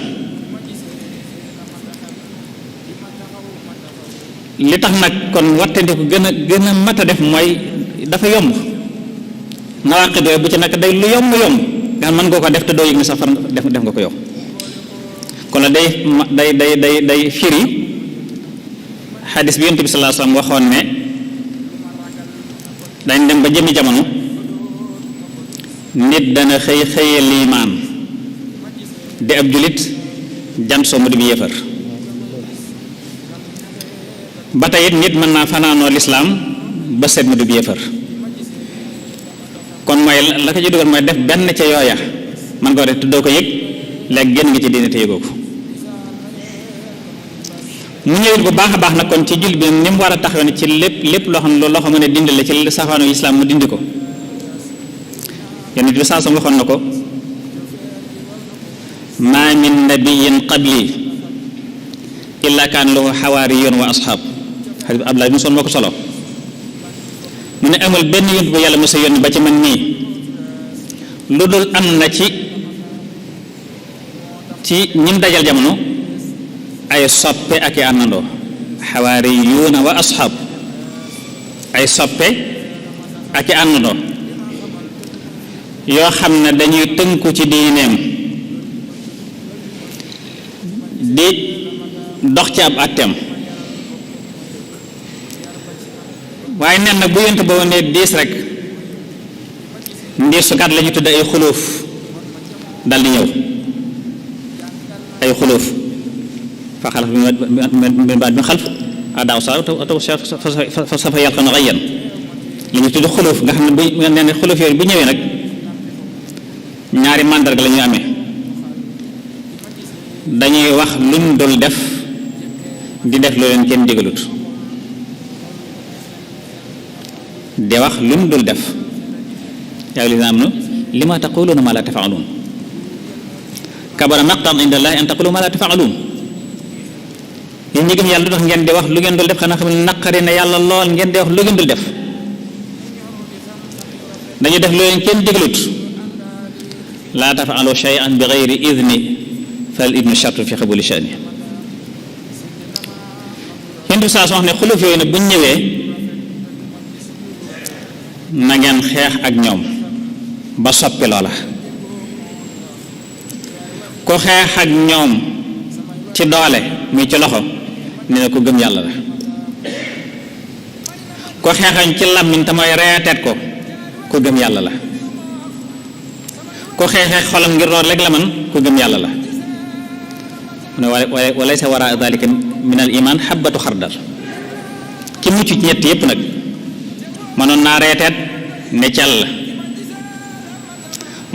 li tax nag kon wattandiku gën a mat a def mooy dafa yomb nawaqid yooyu bu ci nekk day lu yomb nga xam mën nga ko def te doo yëg ni safar def nga ko yow kon la day firi xadis bi Yonent bi sallallahu alayhi wasallam waxoon ne dañ dem ba jëmi jamono nit dana xëye liimaan di ab julit jant soo mu di bi yéefar ba tey it nit mën naa fanaanoo lislaam ba seet mu di bi yéefar kon mooy la ko ci dugal mooy def benn ca yooya man koo def te doo ko yëg léegi génn nga ci diine te yëgoo ko mu ñëwit bu baax a baax nag kon ci jullit bi ni mu war a taxaw ne ci lépp loo xam ne loo xam ne dindi la ci safaanu islaam mu dindi ko Yonent bi saa sam waxoon na ko maa min nabiyyin qabli illa kaan lahu xawaariyun wa asxaab xadis bi Abdullah ibn Mas'ud moo ko solo mu ne amul benn yonent bu yàlla mos a yónni ba ci man nii lu dul am na ci ñim dajal jamono ay soppe ak i àndandoo xawaariyuuna wa asxaab ay soppe ak i àndandoo yoo xam ne dañuy tënku ci diineem di dox ci ab àtteem waaye nen nag bu yonent boobu ne diis rek ndiir su gàtt la ñu tudd ay xulóof dal di ñëw ay xulóof fa xalaf min ba'di xalf adaaw saa taw fa safa yalqawna ghayyan li ñu tudd xulóof nga xam ne bu nee ne xulóof yooyu bu ñëwee nag ñaari màndarga la ñuy amee dañuy wax luñ dul def di def loo leen kenn digalut di wax luñ dul def yaa ayyuhallazina amanu lima taquluna ma la taf'alun kabara maqtan inda allahi an taqulu ma la taf'alun yéen ñi gëm yàlla lu tax ngeen di wax lu ngeen dul def xanaa xam ne naqari na yàlla lool ngeen di wax lu ngeen dul def dañuy def loo leen kenn digalut la taf'alu shay'an bi ghayri idni fal ibnu shartu fi qabuli sha'ni yentu saa soo xam ne xuluf yooyu nag bu ñu ñëwee na ngeen xeex ak ñoom ba soppi loola ko xeex ak ñoom ci doole muy ci loxo nee na ko gëm yàlla la ko xeexañ ci làmmiñ te mooy reeteet ko gëm yàlla la ko xeexee xolam ngir lool rek la man ko gëm yàlla la mu ne walaysa wara dalika min al iman xabatu xardal ki mucc ci ñett yépp nag mënoon naa reeteet ne cell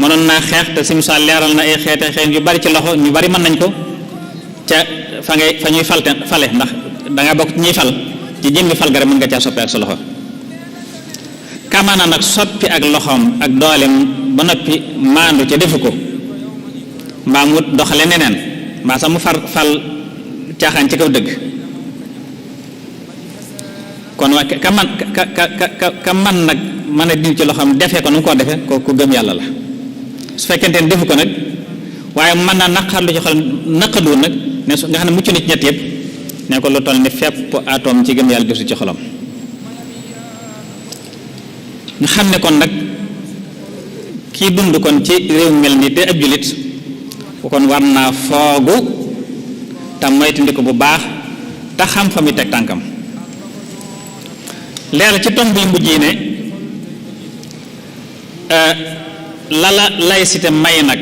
mënoon naa xeex te si misaal leeral na ay xeet yu bari ci loxo ñu bari mën nañ ko ca fa ñuy fale ndax danga bokk ci ñuy fal ci jëmmi fal ga rek mën nga caa soppi ak sa loxo kamaana nag soppi ak loxoom ak dooleem ba noppi maandu ca defu ko mbaa mu doxale neneen mbaa sax mu fal caaxaan ci kaw dëgg kon waa ka man nag mën a din ci loxoom defee ko nu mu ko defee ku gëm yàlla la su fekkente ne defu ko nag waaye mën naa naqarlu ci xol naqadu nag ne nga xam ne mucc na ci ñett yëpp ne ko lu toll ni fépp atome ci gëm yàlla desu ci xolam nga xam ne kon nag kii dund kon ci réew mel ni te ab jullit kon war naa foogu te moytandi ko bu baax te xam fa muy teg tànkam leeral ci tomb yi mujj yi ne lala laïcité may nag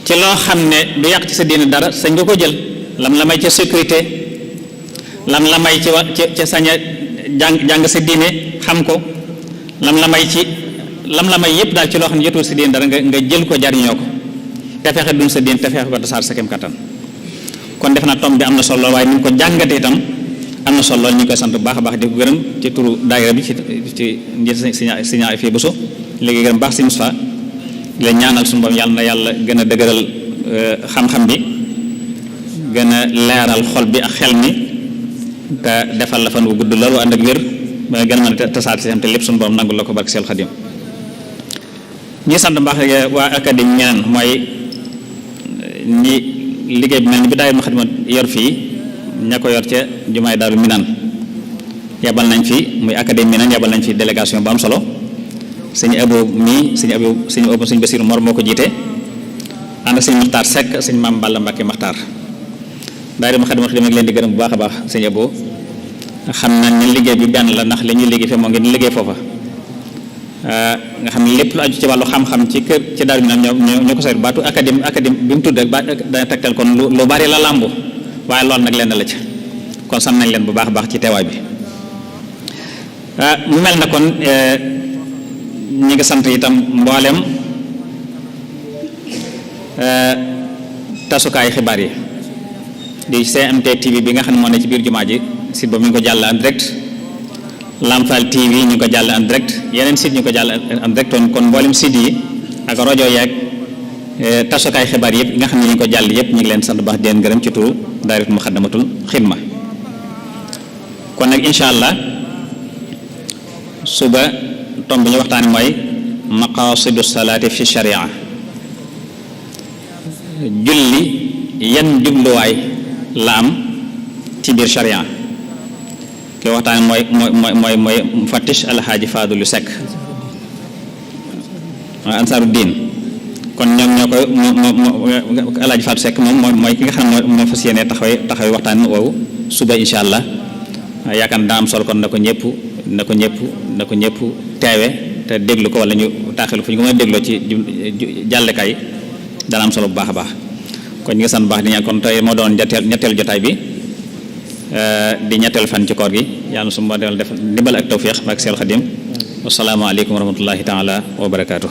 ci loo xam ne du yàq ci sa diine dara sañ nga ko jël lam la may ca sécurité lam la may ci sañ a jàng sa diine xam ko lam la may yépp daal ci loo xam ne jotul sa diine dara nga jël ko jariñoo ko te fexe dun sa diine te fexe ko tasaar sa kem kattan kon def naa tomb bi am na solo waaye ni ñu ko jàngatee itam am na solo lool ñu ngi koy sant bu baax a baax di ko gërëm ci turu daayira bi ci njiit siña ay fii bésu léegi gërëm baax si Moustapha la ñaanal suñu borom yàlla na yàlla gën a dëgëral xam-xam bi gën a leeral xol bi ak xel mi te defal la fan wu gudd loolu ànd ak wér ba nga gën a mën a tasaat si xam te lépp suñu borom nangul la ko barke Seex Xadim ñi sant mbaax waa académie ñeneen mooy ñi liggéey bi mel ni bi daay ma xadima yor fii ña ko yor ca jumaay Daaru Minaan yabal nañ fi muy académie Minaan yabal nañ fi délégation bu am solo sëñ Abo mii sëñ Basiru Mor moo ko jiite ànd sëñ Maxtaar Seck sëñ Maam Balla Mbàkke Maxtaar daayira ma xadima xadima leen di gërëm bu baax a baax sëñ Abo xam nañ ne liggéey bi benn la ndax li ñuy liggéey fi moo ngi liggéey foofa nga xam ne lépp lu aju ci wàllu xam-xam ci kër ci Daaru Minaan ñoo ko saytu baatu académie bi mu tudd rek ba dana tegtal kon lu bari la làmbu waaye loolu nag lenn la ci kon sant nañ leen bu baax a baax ci teewaay bi mu mel na kon ñi ngi sant itam mboolem tasukaay xibaar yi di GMT TV bi nga xam ne moo ne ci biir jumaa ji site boobu ñu ngi ko jàll en direct Lamfal TV ñu ngi ko jàll en direct yeneen site ñu ngi ko jàll en direct kon mboolem site yi ak rajo yeeg tasukaay xibaar yëpp nga xam ne ñu ngi ko jàll yëpp ñu ngi leen sant baax di leen gërëm ci turu daayira Muxaddamatul Xidma kon nag incha allah suba tomb bi ñu waxtaani mooy maqasidu salaati fi sharia julli yan jubluwaay la am ci biir sharia ki waxtaani mooy mufattish alxaaji Faadulu Sekk ansaaru diin kon ñoom ñoo koy alaaji Faatu Sekk moom mooy ki nga xam ne moo fas yéene taxawee waxtaan woowu suba incha allah yaakaar na daa am solo kon na ko ñëpp teewe te déglu ko wala ñu taaxilu fu ñu ko mën a dégloo ci jàllekaay dana am solo bu baax a baax kon ñu ngi sant baax di ñaan kon tey moo doon ñetteelu jotaay bi di ñetteelu fan ci koor gi yàlla su ma def ndimbal ak tawfiix ak Seex Xadim wassalaamu aleykum wa rahmatullahi taala wa barakaatu